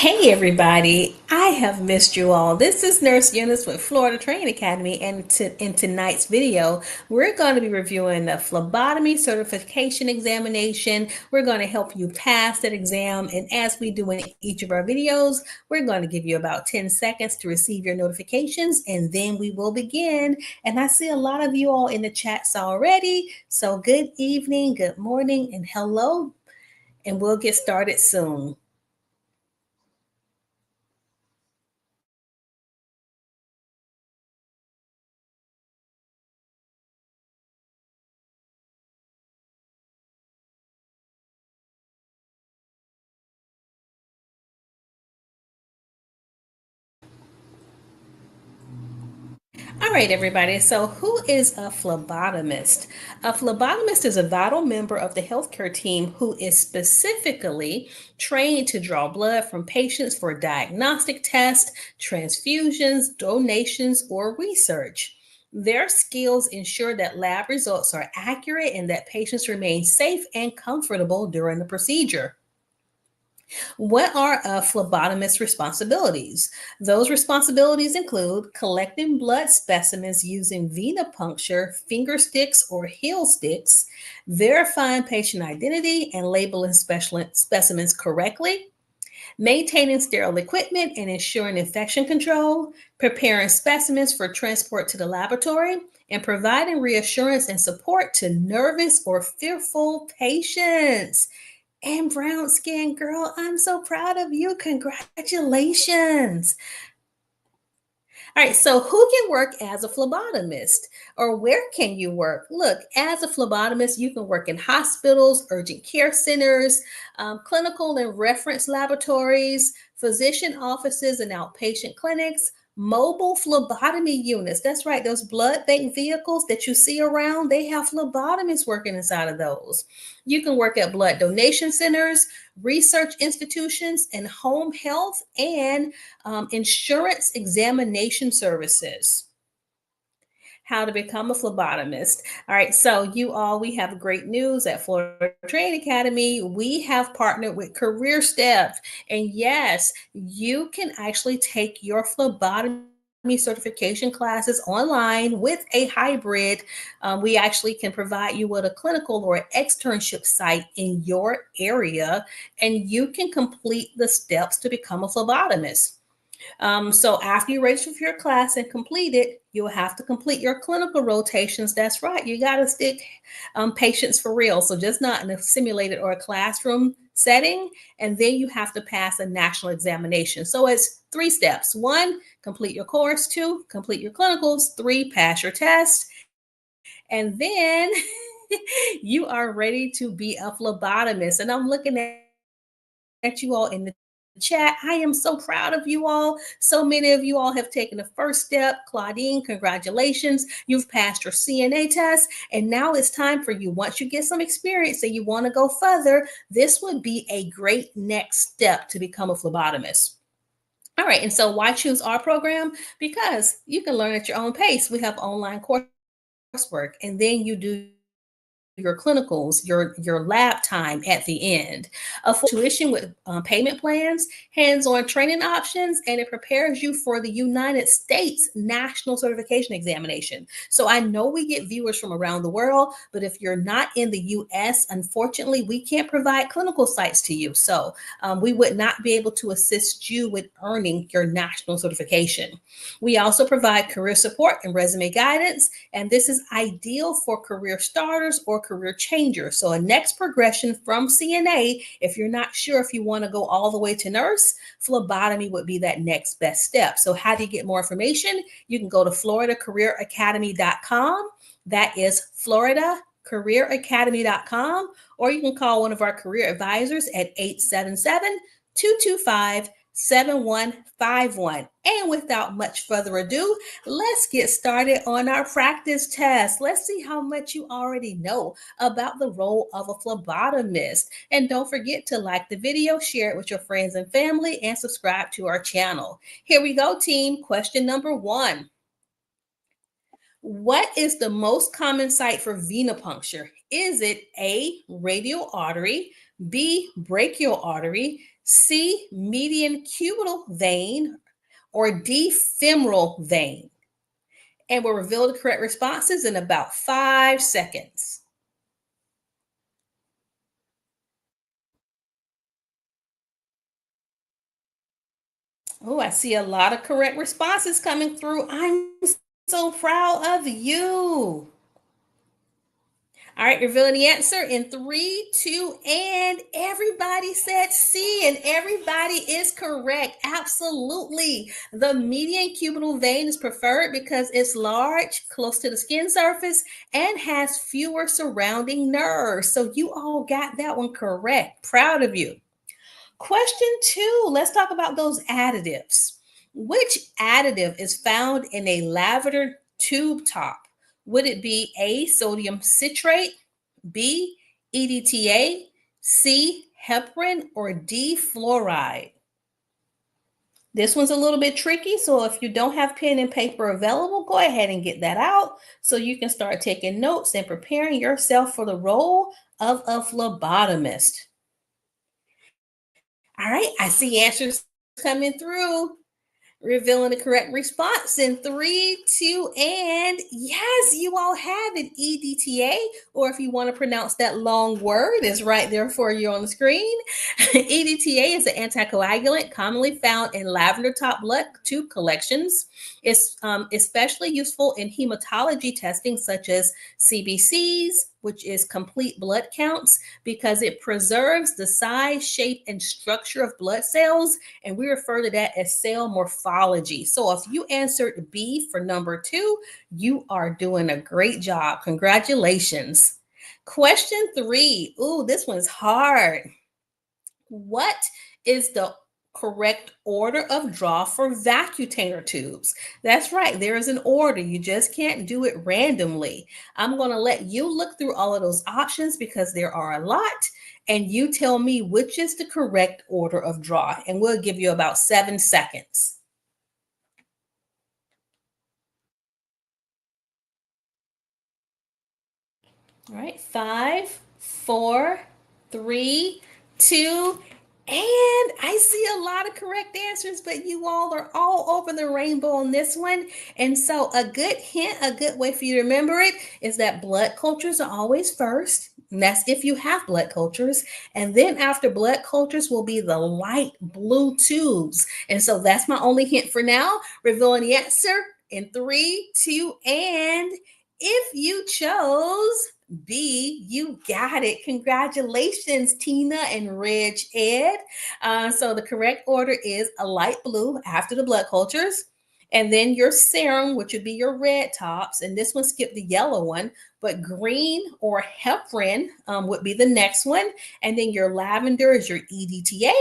Hey everybody, I have missed you all. This is Nurse Eunice with Florida Training Academy, and in tonight's video, we're going to be reviewing the Phlebotomy Certification Examination. We're going to help you pass that exam, and as we do in each of our videos, we're going to give you about 10 seconds to receive your notifications, and then we will begin. And I see a lot of you all in the chats already, so good evening, good morning, and hello, and we'll get started soon. All right, everybody. So, who is a phlebotomist? A phlebotomist is a vital member of the healthcare team who is specifically trained to draw blood from patients for diagnostic tests, transfusions, donations, or research. Their skills ensure that lab results are accurate and that patients remain safe and comfortable during the procedure. What are a phlebotomist's responsibilities? Those responsibilities include collecting blood specimens using venipuncture, finger sticks, or heel sticks, verifying patient identity and labeling specimens correctly, maintaining sterile equipment and ensuring infection control, preparing specimens for transport to the laboratory, and providing reassurance and support to nervous or fearful patients. And brown skin girl, I'm so proud of you. Congratulations. All right, so who can work as a phlebotomist or where can you work? Look, as a phlebotomist, you can work in hospitals, urgent care centers, clinical and reference laboratories, physician offices, and outpatient clinics. Mobile phlebotomy units. That's right. Those blood bank vehicles that you see around, they have phlebotomists working inside of those. You can work at blood donation centers, research institutions, and home health and insurance examination services. How to become a phlebotomist. All right, so we have great news at Florida Training Academy. We have partnered with Career Step, and yes, you can actually take your phlebotomy certification classes online with a hybrid. We actually can provide you with a clinical or externship site in your area, and you can complete the steps to become a phlebotomist. So after you register for your class and complete it, you'll have to complete your clinical rotations. That's right. You got to stick patients for real. So just not in a simulated or a classroom setting. And then you have to pass a national examination. So it's 3 steps. 1, complete your course. 2, complete your clinicals. 3, pass your test. And then you are ready to be a phlebotomist. And I'm looking at you all in the chat. I am so proud of you all. So many of you all have taken the first step. Claudine, congratulations. You've passed your CNA test. And now it's time for you. Once you get some experience and you want to go further, this would be a great next step to become a phlebotomist. All right. And so why choose our program? Because you can learn at your own pace. We have online coursework, and then you do your clinicals, your lab time at the end. A full tuition with payment plans, hands-on training options, and it prepares you for the United States National Certification Examination. So I know we get viewers from around the world, but if you're not in the U.S., unfortunately, we can't provide clinical sites to you. So we would not be able to assist you with earning your national certification. We also provide career support and resume guidance, and this is ideal for career starters or career changer. So a next progression from CNA, if you're not sure if you want to go all the way to nurse, phlebotomy would be that next best step. So how do you get more information? You can go to floridacareeracademy.com. That is floridacareeracademy.com, or you can call one of our career advisors at 877-225-7151. And without much further ado, let's get started on our practice test. Let's see how much you already know about the role of a phlebotomist. And don't forget to like the video, share it with your friends and family, and subscribe to our channel. Here we go, team. Question number 1. What is the most common site for venipuncture? Is it A, radial artery, B, brachial artery, C, median cubital vein, or D, femoral vein? And we'll reveal the correct responses in about 5 seconds. Oh, I see a lot of correct responses coming through. I'm so proud of you. All right, revealing the answer in three, two, and everybody said C, and everybody is correct. Absolutely. The median cubital vein is preferred because it's large, close to the skin surface, and has fewer surrounding nerves. So you all got that one correct. Proud of you. Question two, let's talk about those additives. Which additive is found in a lavender tube top? Would it be A, sodium citrate, B, EDTA, C, heparin, or D, fluoride? This one's a little bit tricky, so if you don't have pen and paper available, go ahead and get that out so you can start taking notes and preparing yourself for the role of a phlebotomist. All right, I see answers coming through. Revealing the correct response in three, two, and yes, you all have it. EDTA, or if you want to pronounce that long word, is right there for you on the screen. EDTA is an anticoagulant commonly found in lavender top blood tube collections. It's especially useful in hematology testing, such as CBCs, which is complete blood counts, because it preserves the size, shape, and structure of blood cells, and we refer to that as cell morphology. So if you answered B for number two, you are doing a great job. Congratulations. Question three. Ooh, this one's hard. What is the correct order of draw for vacutainer tubes? That's right, there is an order. You just can't do it randomly. I'm going to let you look through all of those options because there are a lot, and you tell me which is the correct order of draw, and we'll give you about 7 seconds. All right, 5, 4, 3, 2, and I see a lot of correct answers, but you all are all over the rainbow on this one. And so, a good hint, a good way for you to remember it is that blood cultures are always first. And that's if you have blood cultures. And then, after blood cultures, will be the light blue tubes. And so, that's my only hint for now. Revealing the answer in three, two, and if you chose B, you got it. Congratulations, Tina and Reg Ed. So the correct order is a light blue after the blood cultures. And then your serum, which would be your red tops. And this one skipped the yellow one, but green or heparin would be the next one. And then your lavender is your EDTA.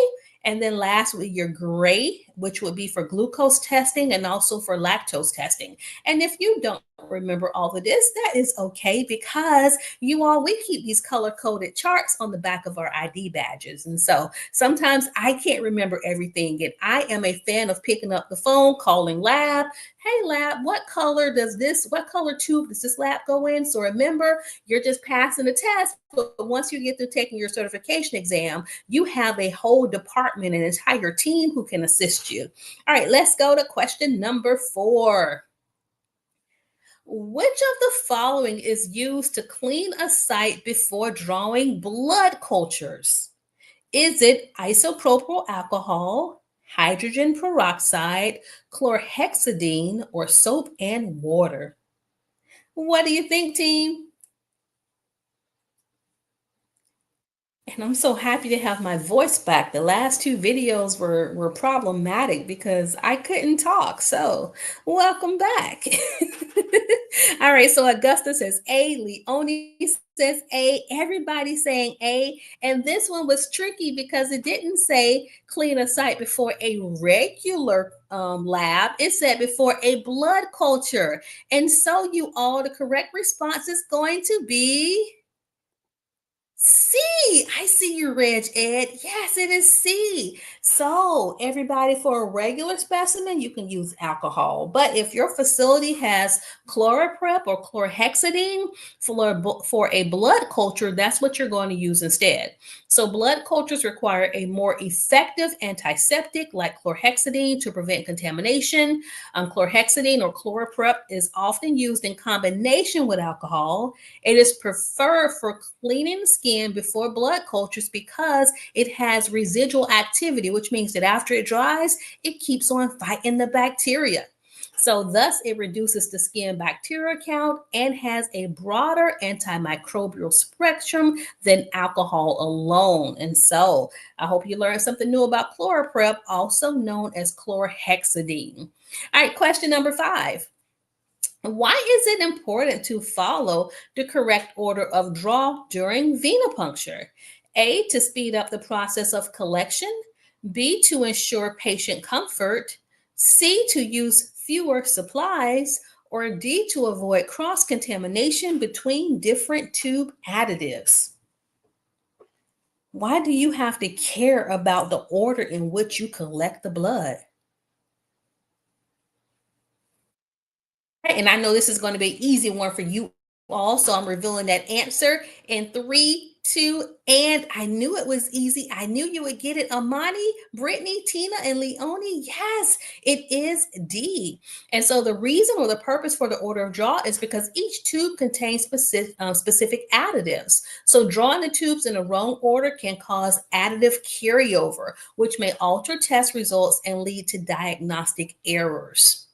And then lastly, your gray, which would be for glucose testing and also for lactose testing. And if you don't remember all of this, that is okay, because we keep these color-coded charts on the back of our ID badges. And so sometimes I can't remember everything. And I am a fan of picking up the phone, calling lab. Hey lab, what color tube does this lab go in? So remember, you're just passing the test, but once you get through taking your certification exam, you have a whole department, an entire team who can assist you. All right, let's go to question number 4. Which of the following is used to clean a site before drawing blood cultures? Is it isopropyl alcohol, hydrogen peroxide, chlorhexidine, or soap and water? What do you think, team? And I'm so happy to have my voice back. The last 2 videos were problematic because I couldn't talk. So, welcome back. All right, so Augusta says A, Leonie says A, everybody saying A. And this one was tricky because it didn't say clean a site before a regular lab. It said before a blood culture. And so the correct response is going to be C. I see you, Reg Ed. Yes, it is C. So, everybody, for a regular specimen, you can use alcohol. But if your facility has chloroprep or chlorhexidine for a blood culture, that's what you're going to use instead. So, blood cultures require a more effective antiseptic like chlorhexidine to prevent contamination. Chlorhexidine or chloroprep is often used in combination with alcohol. It is preferred for cleaning the skin before blood cultures because it has residual activity, which means that after it dries, it keeps on fighting the bacteria. So, thus, it reduces the skin bacteria count and has a broader antimicrobial spectrum than alcohol alone. And so, I hope you learned something new about chloroprep, also known as chlorhexidine. All right, question number 5. Why is it important to follow the correct order of draw during venipuncture? A, to speed up the process of collection. B, to ensure patient comfort. C, to use fewer supplies. Or D, to avoid cross-contamination between different tube additives. Why do you have to care about the order in which you collect the blood? And I know this is going to be an easy one for you all. So I'm revealing that answer in 3, 2, and I knew it was easy. I knew you would get it. Amani, Brittany, Tina, and Leonie. Yes, it is D. And so the reason or the purpose for the order of draw is because each tube contains specific additives. So drawing the tubes in the wrong order can cause additive carryover, which may alter test results and lead to diagnostic errors.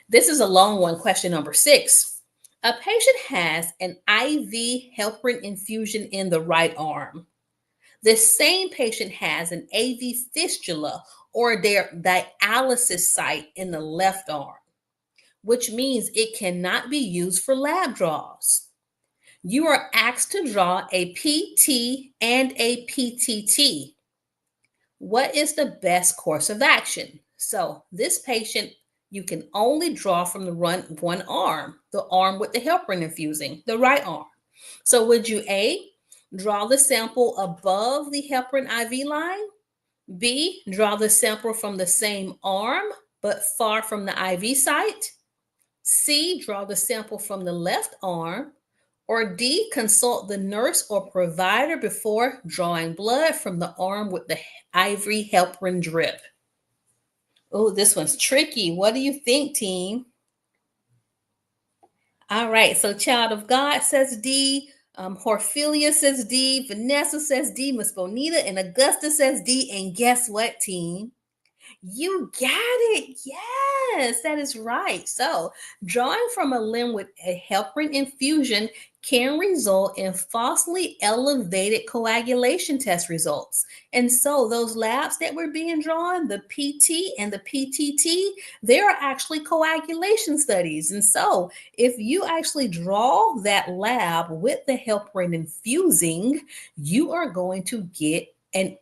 This is a long one, question number 6. A patient has an IV heparin infusion in the right arm. The same patient has an AV fistula or their dialysis site in the left arm, which means it cannot be used for lab draws. You are asked to draw a PT and a PTT. What is the best course of action? So this patient, you can only draw from the one arm, the arm with the heparin infusing, the right arm. So would you A, draw the sample above the heparin IV line? B, draw the sample from the same arm but far from the IV site? C, draw the sample from the left arm? Or D, consult the nurse or provider before drawing blood from the arm with the IV heparin drip? Oh, this one's tricky. What do you think, team? All right, so Child of God says D. Horphelia says D. Vanessa says D. Miss Bonita and Augusta says D. And guess what, team? You got it. Yes, that is right. So, drawing from a limb with a heparin infusion can result in falsely elevated coagulation test results. And so, those labs that were being drawn, the PT and the PTT, they are actually coagulation studies. And so, if you actually draw that lab with the heparin infusing, you are going to get an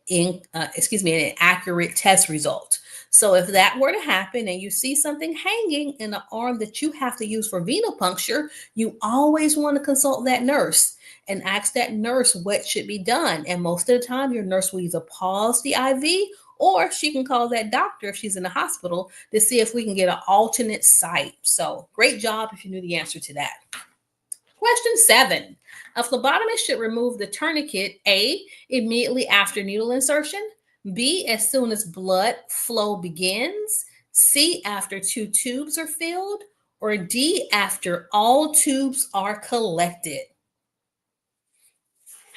accurate test result. So if that were to happen and you see something hanging in the arm that you have to use for venipuncture, you always want to consult that nurse and ask that nurse what should be done. And most of the time, your nurse will either pause the IV or she can call that doctor if she's in the hospital to see if we can get an alternate site. So great job if you knew the answer to that. Question 7. A phlebotomist should remove the tourniquet A, immediately after needle insertion, B, as soon as blood flow begins, C, after 2 tubes are filled, or D, after all tubes are collected.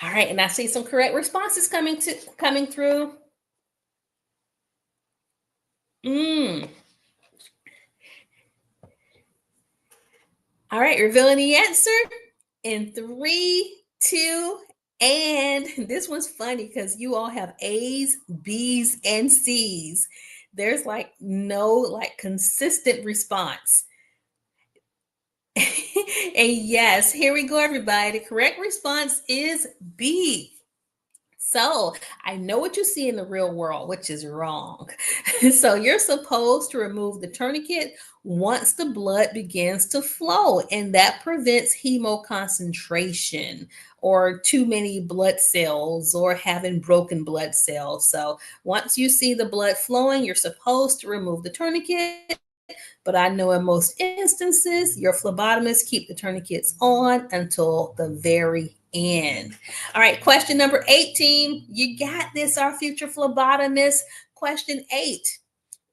All right, and I see some correct responses coming through. All right, revealing the answer in 3, 2, and this one's funny because you all have A's, B's, and C's. There's no consistent response. And yes, here we go, everybody. The correct response is B. So I know what you see in the real world, which is wrong. So you're supposed to remove the tourniquet once the blood begins to flow, and that prevents hemoconcentration or too many blood cells or having broken blood cells. So once you see the blood flowing, you're supposed to remove the tourniquet. But I know in most instances, your phlebotomists keep the tourniquets on until the very end. All right, question number 18. You got this, our future phlebotomist. Question 8.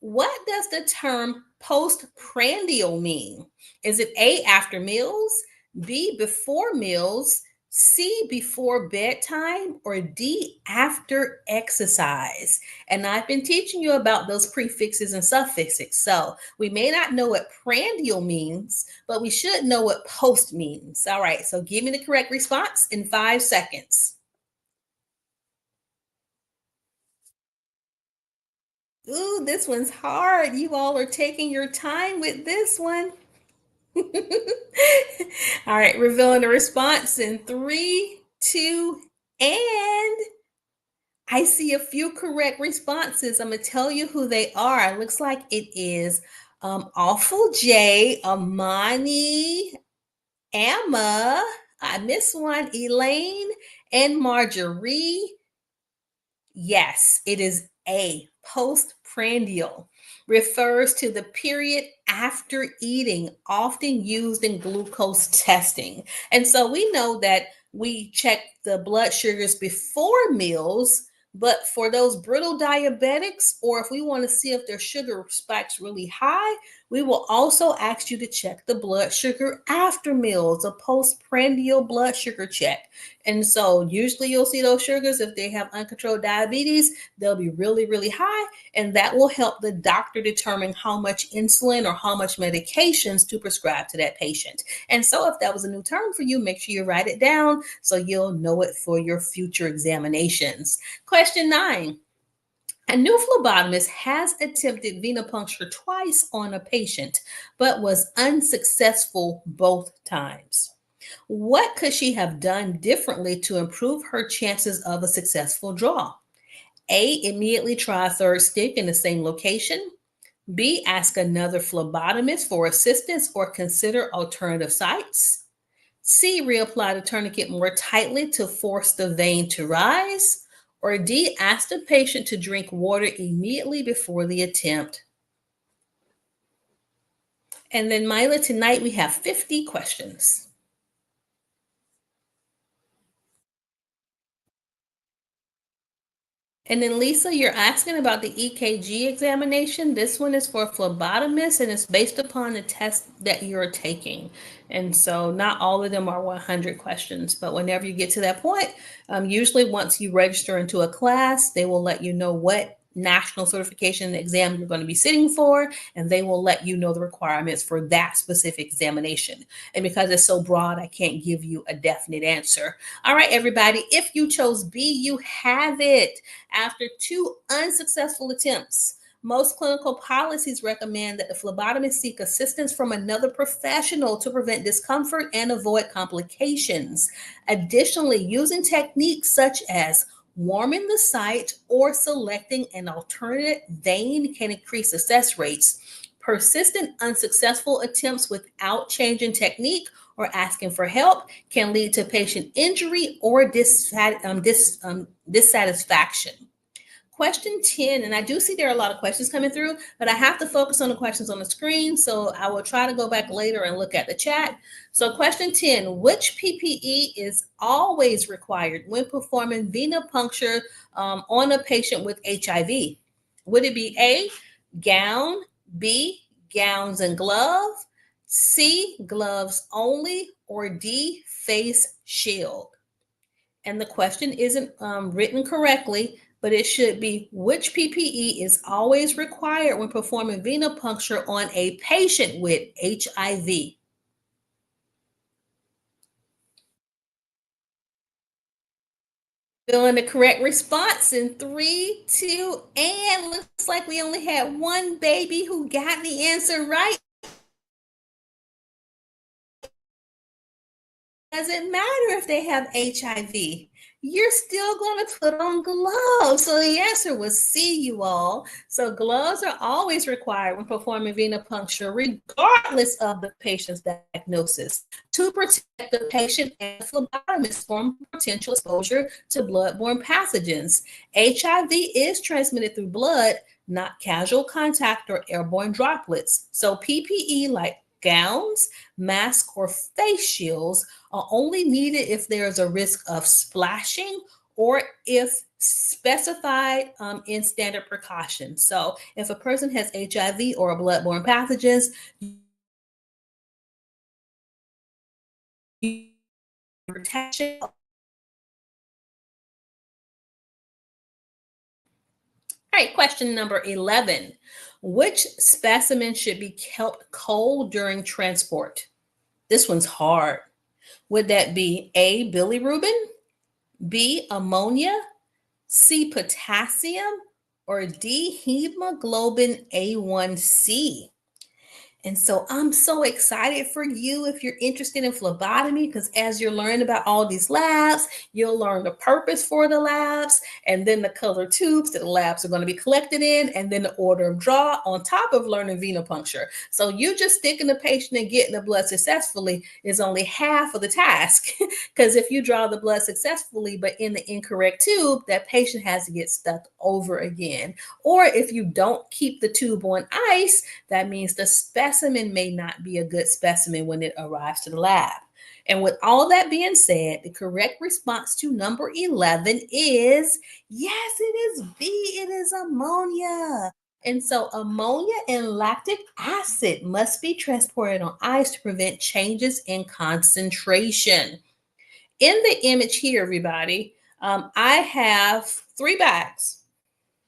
What does the term postprandial mean? Is it A, after meals, B, before meals, C, before bedtime, or D, after exercise? And I've been teaching you about those prefixes and suffixes. So we may not know what prandial means, but we should know what post means. All right, so give me the correct response in 5 seconds. Ooh, this one's hard. You all are taking your time with this one. All right, revealing the response in 3, 2, and I see a few correct responses. I'm going to tell you who they are. It looks like it is Awful J, Amani, Emma, I missed one, Elaine, and Marjorie. Yes, it is A. Postprandial refers to the period after eating, often used in glucose testing. And so we know that we check the blood sugars before meals, but for those brittle diabetics, or if we want to see if their sugar spikes really high, we will also ask you to check the blood sugar after meals, a postprandial blood sugar check. And so usually you'll see those sugars if they have uncontrolled diabetes, they'll be really, really high. And that will help the doctor determine how much insulin or how much medications to prescribe to that patient. And so if that was a new term for you, make sure you write it down so you'll know it for your future examinations. Question 9. A new phlebotomist has attempted venipuncture twice on a patient, but was unsuccessful both times. What could she have done differently to improve her chances of a successful draw? A, immediately try a third stick in the same location. B, ask another phlebotomist for assistance or consider alternative sites. C, reapply the tourniquet more tightly to force the vein to rise. Or D, ask the patient to drink water immediately before the attempt. And then, Mila, tonight we have 50 questions. And then Lisa, you're asking about the EKG examination. This one is for phlebotomists and it's based upon the test that you're taking. And so not all of them are 100 questions, but whenever you get to that point, usually once you register into a class, they will let you know what national certification exam you're going to be sitting for, and they will let you know the requirements for that specific examination. And because it's so broad, I can't give you a definite answer. All right, everybody, if you chose B, you have it. After 2 unsuccessful attempts, most clinical policies recommend that the phlebotomist seek assistance from another professional to prevent discomfort and avoid complications. Additionally, using techniques such as warming the site or selecting an alternate vein can increase success rates. Persistent unsuccessful attempts without changing technique or asking for help can lead to patient injury or dissatisfaction. Question 10, and I do see there are a lot of questions coming through, but I have to focus on the questions on the screen, so I will try to go back later and look at the chat. So question 10, which PPE is always required when performing venipuncture on a patient with HIV? Would it be A, gown, B, gowns and glove, C, gloves only, or D, face shield? And the question isn't written correctly, but it should be which PPE is always required when performing venipuncture on a patient with HIV? Filling the correct response in 3, 2, and looks like we only had one baby who got the answer right. Doesn't matter if they have HIV. you're still going to put on gloves. So the answer was C, you all. So gloves are always required when performing venipuncture, regardless of the patient's diagnosis, to protect the patient and the phlebotomist from potential exposure to bloodborne pathogens. HIV is transmitted through blood, not casual contact or airborne droplets. So PPE like gowns, masks, or face shields are only needed if there is a risk of splashing or if specified in standard precautions. So if a person has HIV or bloodborne pathogens, protection. All right, question number 11. Which specimen should be kept cold during transport? This one's hard. Would that be A, bilirubin, B, ammonia, C, potassium, or D, hemoglobin A1C? And so I'm so excited for you if you're interested in phlebotomy, because as you're learning about all these labs, you'll learn the purpose for the labs, and then the color tubes that the labs are going to be collected in, and then the order of draw on top of learning venipuncture. So you just sticking the patient and getting the blood successfully is only half of the task, because if you draw the blood successfully but in the incorrect tube, that patient has to get stuck over again. Or if you don't keep the tube on ice, that means the specimen may not be a good specimen when it arrives to the lab. And with all that being said, the correct response to number 11 is yes, it is B, it is ammonia. And so ammonia and lactic acid must be transported on ice to prevent changes in concentration. In the image here, everybody, I have 3 bags.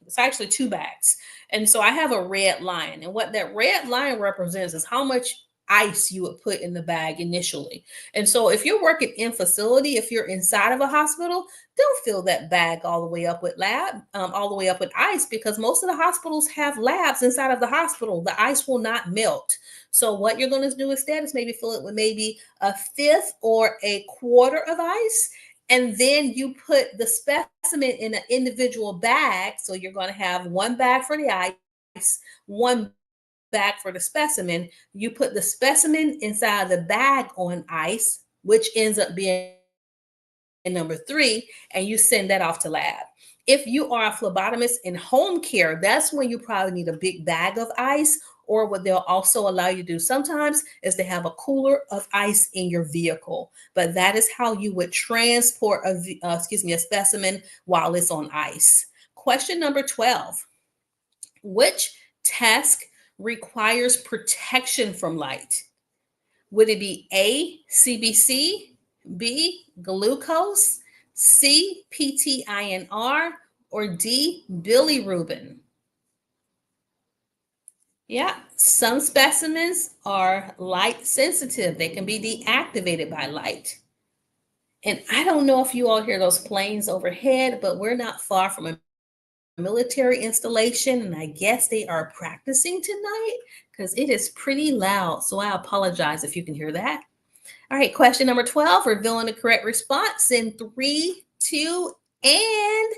It's actually 2 bags. And so I have a red line. And what that red line represents is how much ice you would put in the bag initially. And so if you're working in facility, if you're inside of a hospital, don't fill that bag all the way up with all the way up with ice, because most of the hospitals have labs inside of the hospital. The ice will not melt. So what you're going to do instead is maybe fill it with maybe a fifth or a quarter of ice, and then you put the specimen in an individual bag. So you're going to have one bag for the ice, one bag for the specimen. You put the specimen inside the bag on ice, which ends up being number 3, and you send that off to lab. If you are a phlebotomist in home care, that's when you probably need a big bag of ice, or what they'll also allow you to do sometimes is to have a cooler of ice in your vehicle. But that is how you would transport a specimen while it's on ice. Question number 12. Which task requires protection from light? Would it be A, CBC, B, glucose, C, PTINR, or D, bilirubin? Yeah, some specimens are light sensitive. They can be deactivated by light. And I don't know if you all hear those planes overhead, but we're not far from a military installation, and I guess they are practicing tonight because it is pretty loud. So I apologize if you can hear that. All right, question number 12, revealing the correct response in 3, 2, and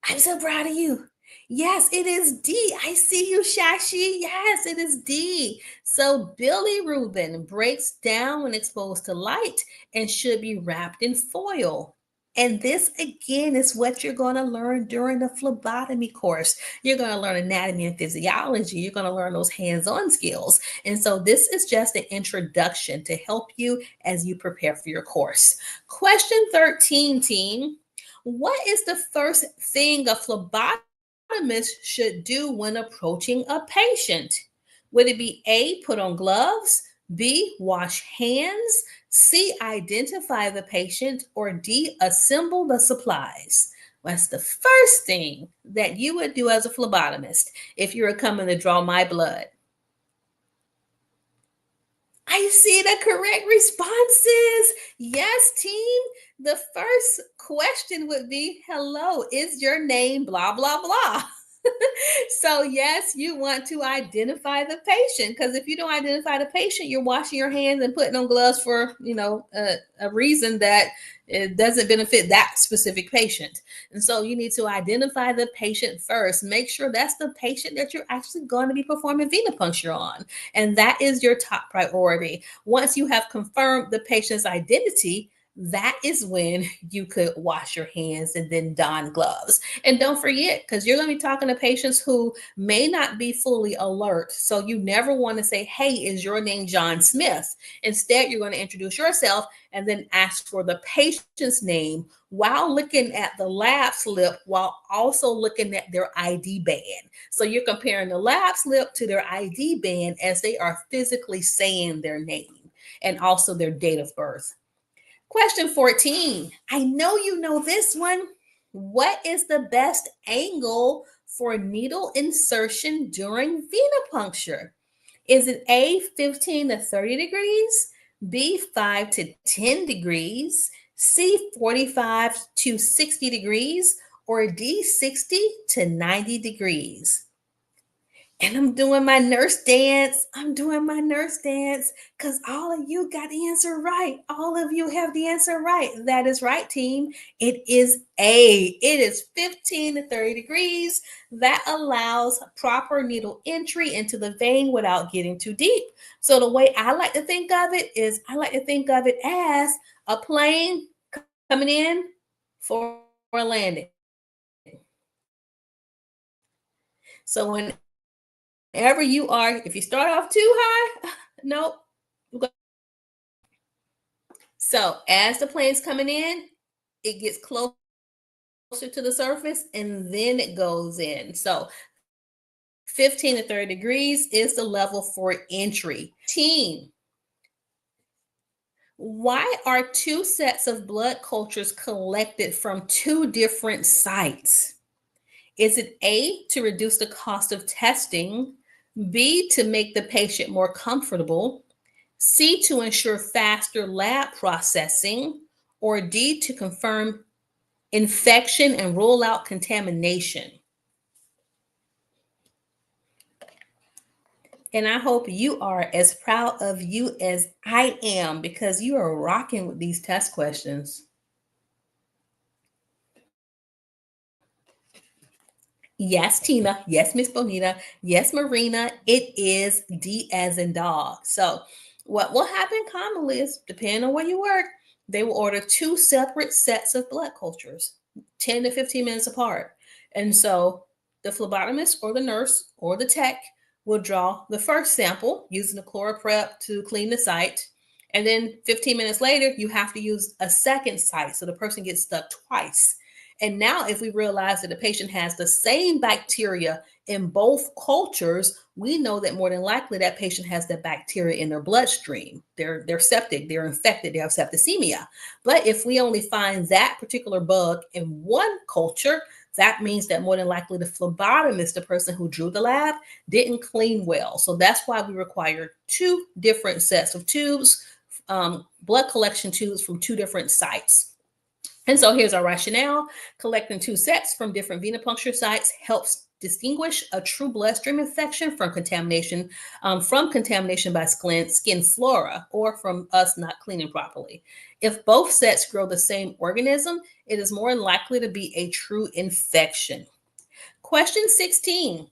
I'm so proud of you. Yes, it is D. I see you, Shashi. Yes, it is D. So bilirubin breaks down when exposed to light and should be wrapped in foil. And this, again, is what you're going to learn during the phlebotomy course. You're going to learn anatomy and physiology. You're going to learn those hands-on skills. And so this is just an introduction to help you as you prepare for your course. Question 13, team. What is the first thing a phlebotomist should do when approaching a patient? Would it be A, put on gloves, B, wash hands, C, identify the patient, or D, assemble the supplies? What's the first thing that you would do as a phlebotomist if you were coming to draw my blood? I see the correct responses. Yes, team. The first question would be, hello, is your name blah, blah, blah? So yes, you want to identify the patient, because if you don't identify the patient, you're washing your hands and putting on gloves for a reason that it doesn't benefit that specific patient. And so you need to identify the patient first. Make sure that's the patient that you're actually going to be performing venipuncture on, and that is your top priority. Once you have confirmed the patient's identity, that is when you could wash your hands and then don gloves. And don't forget, because you're going to be talking to patients who may not be fully alert. So you never want to say, hey, is your name John Smith? Instead, you're going to introduce yourself and then ask for the patient's name while looking at the lab slip, while also looking at their ID band. So you're comparing the lab slip to their ID band as they are physically saying their name and also their date of birth. Question 14. I know you know this one. What is the best angle for needle insertion during venipuncture? Is it A, 15 to 30 degrees, B, 5 to 10 degrees, C, 45 to 60 degrees, or D, 60 to 90 degrees? And I'm doing my nurse dance. I'm doing my nurse dance because all of you got the answer right. All of you have the answer right. That is right, team. It is A. It is 15 to 30 degrees. That allows proper needle entry into the vein without getting too deep. So the way I like to think of it is I like to think of it as a plane coming in for a landing. So whenever you are, if you start off too high, nope. So as the plane's coming in, it gets closer to the surface and then it goes in. So 15 to 30 degrees is the level for entry. Team, why are two sets of blood cultures collected from two different sites? Is it A, to reduce the cost of testing, B, to make the patient more comfortable, C, to ensure faster lab processing, or D, to confirm infection and rule out contamination? And I hope you are as proud of you as I am, because you are rocking with these test questions. Yes, Tina. Yes, Miss Bonita. Yes, Marina. It is D as in dog. So what will happen commonly is, depending on where you work, they will order two separate sets of blood cultures, 10 to 15 minutes apart. And so the phlebotomist or the nurse or the tech will draw the first sample using the ChloraPrep to clean the site. And then 15 minutes later, you have to use a second site. So the person gets stuck twice. And now, if we realize that the patient has the same bacteria in both cultures, we know that more than likely that patient has that bacteria in their bloodstream. They're septic, they're infected, they have septicemia. But if we only find that particular bug in one culture, that means that more than likely the phlebotomist, the person who drew the lab, didn't clean well. So that's why we require two different sets of tubes, blood collection tubes from two different sites. And so here's our rationale. Collecting two sets from different venipuncture sites helps distinguish a true bloodstream infection from contamination by skin flora, or from us not cleaning properly. If both sets grow the same organism, it is more likely to be a true infection. Question 16.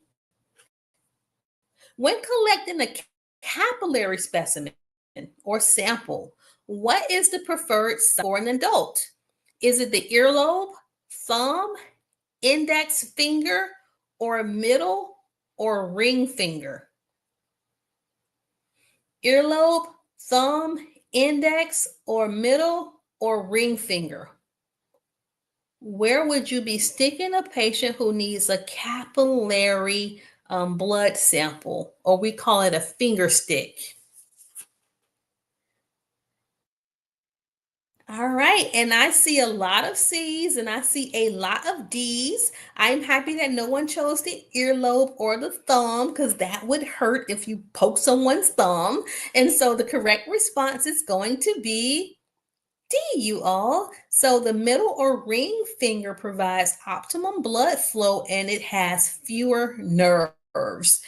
When collecting a capillary specimen or sample, what is the preferred size for an adult? Is it the earlobe, thumb, index finger, or middle or ring finger? Earlobe, thumb, index, or middle or ring finger? Where would you be sticking a patient who needs a capillary blood sample, or we call it a finger stick? All right, and I see a lot of C's and I see a lot of D's. I'm happy that no one chose the earlobe or the thumb, because that would hurt if you poke someone's thumb. And so the correct response is going to be D, you all. So the middle or ring finger provides optimum blood flow and it has fewer nerves.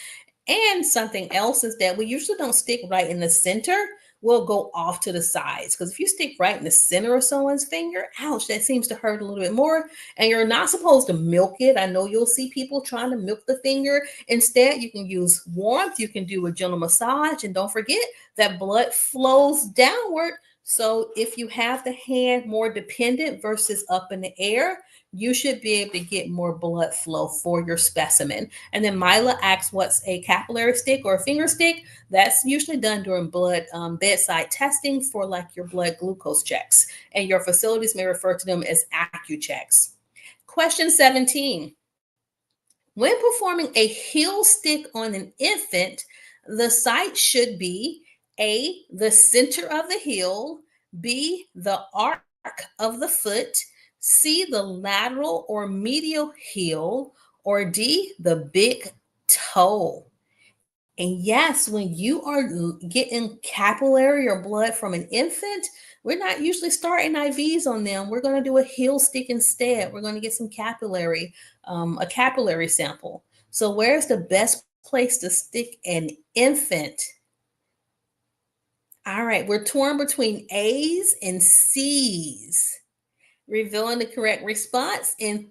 And something else is that we usually don't stick right in the center. We'll go off to the sides because if you stick right in the center of someone's finger, ouch, that seems to hurt a little bit more. And you're not supposed to milk it. I know you'll see people trying to milk the finger. Instead, you can use warmth. You can do a gentle massage. And don't forget that blood flows downward. So if you have the hand more dependent versus up in the air, you should be able to get more blood flow for your specimen. And then Mila asks, what's a capillary stick or a finger stick? That's usually done during blood bedside testing for like your blood glucose checks. And your facilities may refer to them as AccuChecks. Question 17. When performing a heel stick on an infant, the site should be A, the center of the heel, B, the arc of the foot, C, the lateral or medial heel, or D, the big toe. And yes, when you are getting capillary or blood from an infant, we're not usually starting IVs on them. We're going to do a heel stick instead. We're going to get some capillary, a capillary sample. So where's the best place to stick an infant? All right, we're torn between A's and C's. Revealing the correct response in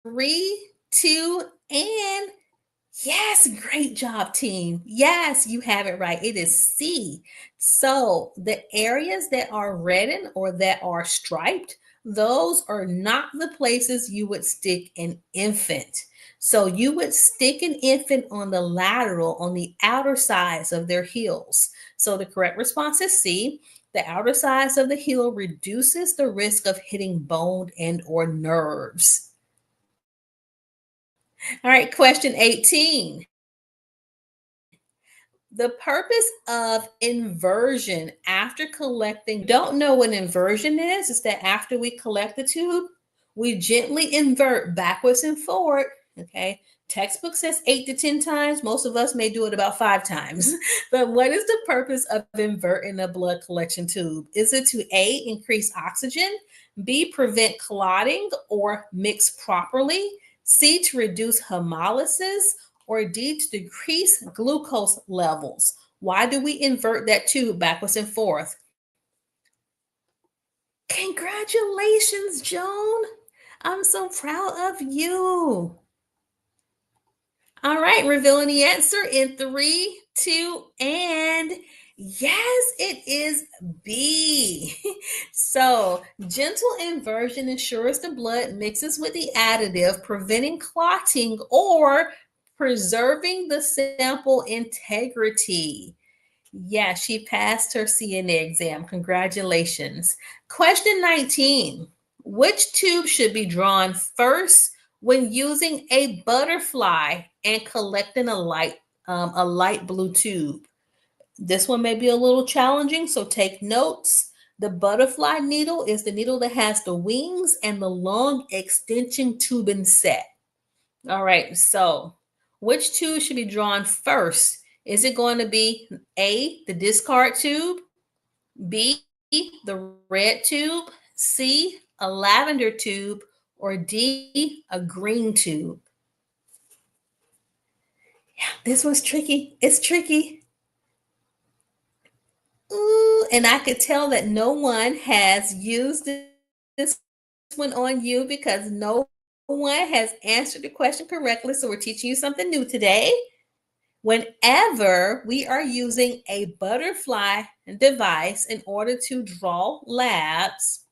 3, 2, and yes, great job, team. Yes, you have it right. It is C. So the areas that are reddened or that are striped, those are not the places you would stick an infant. So you would stick an infant on the lateral, on the outer sides of their heels. So the correct response is C. The outer sides of the heel reduces the risk of hitting bone and or nerves. All right, question 18. The purpose of inversion after collecting, don't know what inversion is that after we collect the tube, we gently invert backwards and forward. Okay. Textbook says 8 to 10 times. Most of us may do it about 5 times. But what is the purpose of inverting a blood collection tube? Is it to A, increase oxygen, B, prevent clotting or mix properly, C, to reduce hemolysis, or D, to decrease glucose levels? Why do we invert that tube backwards and forth? Congratulations, Joan. I'm so proud of you. All right, revealing the answer in 3, 2, and yes, it is B. So, gentle inversion ensures the blood mixes with the additive, preventing clotting or preserving the sample integrity. Yeah, she passed her CNA exam. Congratulations. Question 19. Which tube should be drawn first when using a butterfly and collecting a light blue tube? This one may be a little challenging, so take notes. The butterfly needle is the needle that has the wings and the long extension tubing set. All right, so which tube should be drawn first? Is it going to be A, the discard tube, B, the red tube, C, a lavender tube, or D, a green tube? Yeah, this one's tricky. It's tricky. Ooh, and I could tell that no one has used this one on you because no one has answered the question correctly. So we're teaching you something new today. Whenever we are using a butterfly device in order to draw labs,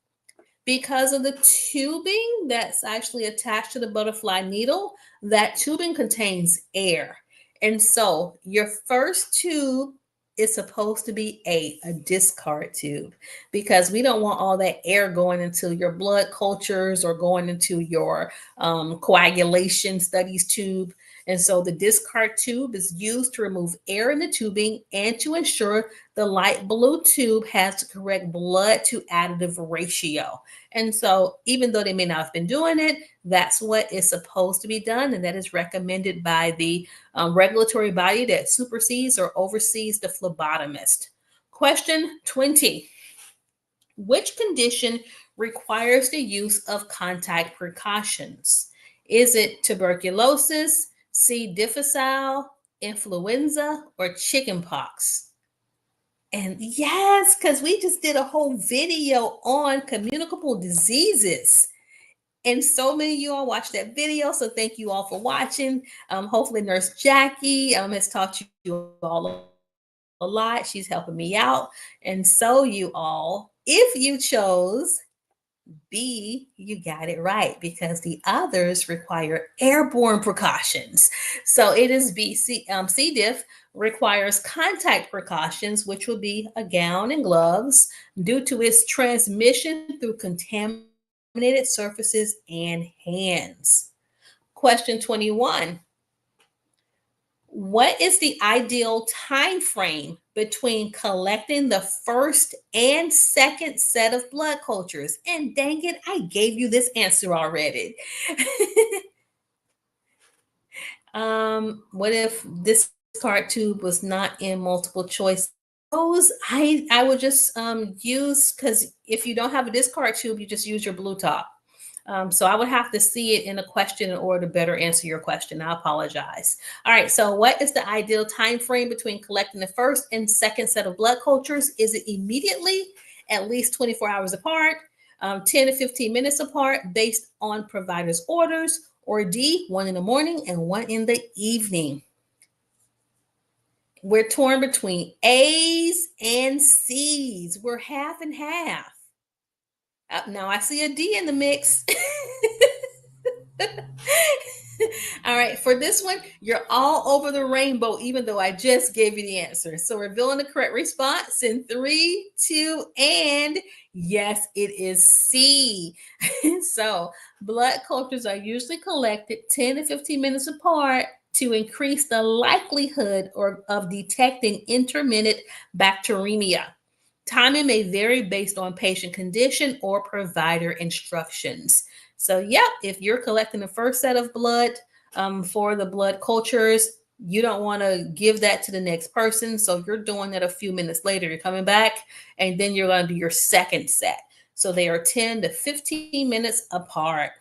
because of the tubing that's actually attached to the butterfly needle, that tubing contains air. And so your first tube is supposed to be a discard tube because we don't want all that air going into your blood cultures or going into your coagulation studies tube. And so the discard tube is used to remove air in the tubing and to ensure the light blue tube has the correct blood to additive ratio. And so even though they may not have been doing it, that's what is supposed to be done. And that is recommended by the regulatory body that supersedes or oversees the phlebotomist. Question 20. Which condition requires the use of contact precautions? Is it tuberculosis, C. difficile, influenza, or chickenpox? And yes, because we just did a whole video on communicable diseases. And so many of you all watched that video. So thank you all for watching. Hopefully Nurse Jackie has taught you all a lot. She's helping me out. And so you all, if you chose B, you got it right, because the others require airborne precautions. So it is B. C diff requires contact precautions, which will be a gown and gloves due to its transmission through contaminated surfaces and hands. Question 21. What is the ideal time frame between collecting the first and second set of blood cultures? And dang it, I gave you this answer already. What if this card tube was not in multiple choice? Those I would just use, because if you don't have a discard tube, you just use your blue top. So I would have to see it in a question in order to better answer your question. I apologize. All right. So what is the ideal time frame between collecting the first and second set of blood cultures? Is it immediately, at least 24 hours apart, 10 to 15 minutes apart based on provider's orders, or D, 1 in the morning and 1 in the evening? We're torn between A's and C's. We're half and half. Now I see a D in the mix. All right, for this one, you're all over the rainbow, even though I just gave you the answer. So revealing the correct response in 3, 2, and yes, it is C. So blood cultures are usually collected 10 to 15 minutes apart to increase the likelihood of detecting intermittent bacteremia. Timing may vary based on patient condition or provider instructions. So, yep, if you're collecting the first set of blood for the blood cultures, you don't want to give that to the next person. So you're doing that a few minutes later. You're coming back, and then you're going to do your second set. So they are 10 to 15 minutes apart.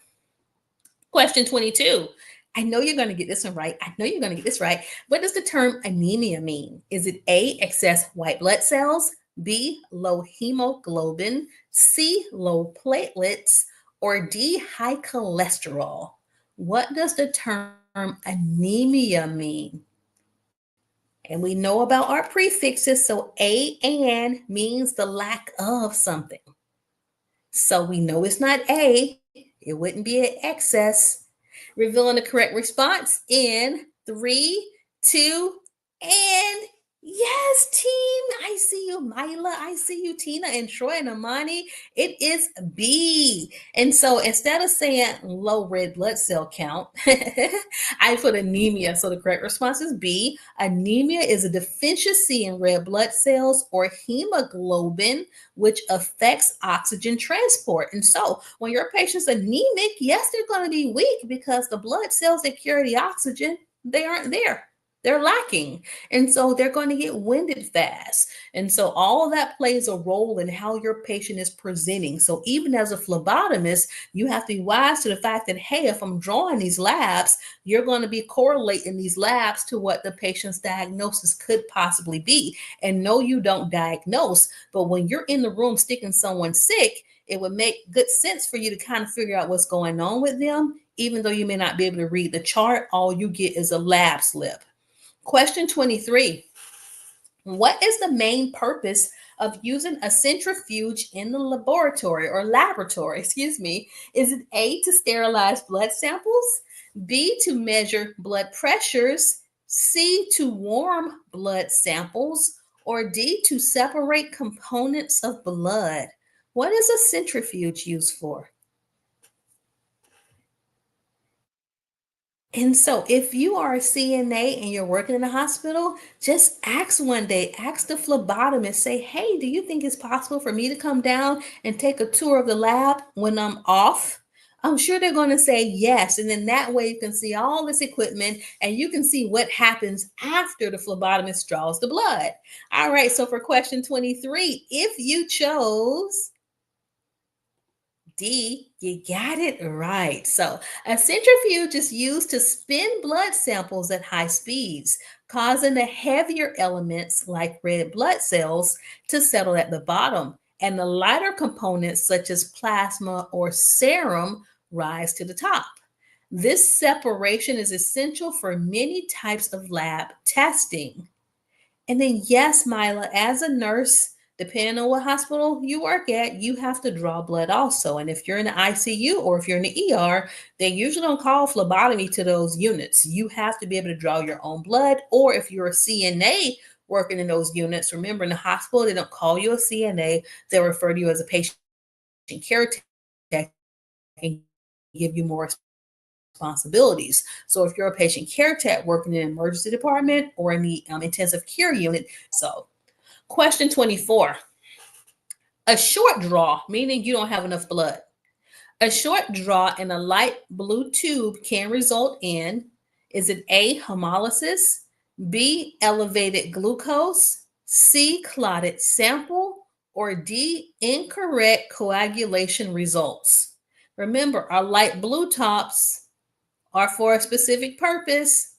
Question 22. I know you're going to get this one right. I know you're going to get this right. What does the term anemia mean? Is it A, excess white blood cells, B, low hemoglobin, C, low platelets, or D, high cholesterol? What does the term anemia mean? And we know about our prefixes. So A and means the lack of something. So we know it's not A. It wouldn't be an excess. Revealing the correct response in 3, 2, and yes, team. I see you, Mila. I see you, Tina, and Troy, and Amani. It is B. And so instead of saying low red blood cell count, I put anemia. So the correct response is B. Anemia is a deficiency in red blood cells or hemoglobin, which affects oxygen transport. And so when your patient's anemic, yes, they're going to be weak because the blood cells that carry the oxygen, they aren't there. They're lacking. And so they're going to get winded fast. And so all of that plays a role in how your patient is presenting. So even as a phlebotomist, you have to be wise to the fact that, hey, if I'm drawing these labs, you're going to be correlating these labs to what the patient's diagnosis could possibly be. And no, you don't diagnose. But when you're in the room sticking someone sick, it would make good sense for you to kind of figure out what's going on with them. Even though you may not be able to read the chart, all you get is a lab slip. Question 23. What is the main purpose of using a centrifuge in the laboratory? Is it A, to sterilize blood samples, B, to measure blood pressures, C, to warm blood samples, or D, to separate components of blood? What is a centrifuge used for? And so if you are a CNA and you're working in a hospital, just ask one day, ask the phlebotomist, say, hey, do you think it's possible for me to come down and take a tour of the lab when I'm off? I'm sure they're going to say yes. And then that way you can see all this equipment and you can see what happens after the phlebotomist draws the blood. All right. So for question 23, if you chose D, you got it right. So, a centrifuge is used to spin blood samples at high speeds, causing the heavier elements like red blood cells to settle at the bottom, and the lighter components such as plasma or serum rise to the top. This separation is essential for many types of lab testing. And then, yes, Mila, as a nurse, depending on what hospital you work at, you have to draw blood also. And if you're in the ICU or if you're in the ER, they usually don't call phlebotomy to those units. You have to be able to draw your own blood. Or if you're a CNA working in those units, remember in the hospital, they don't call you a CNA, they'll refer to you as a patient care tech and give you more responsibilities. So if you're a patient care tech working in an emergency department or in the intensive care unit. So question 24, a short draw, meaning you don't have enough blood. A short draw in a light blue tube can result in, is it A, hemolysis, B, elevated glucose, C, clotted sample, or D, incorrect coagulation results? Remember, our light blue tops are for a specific purpose.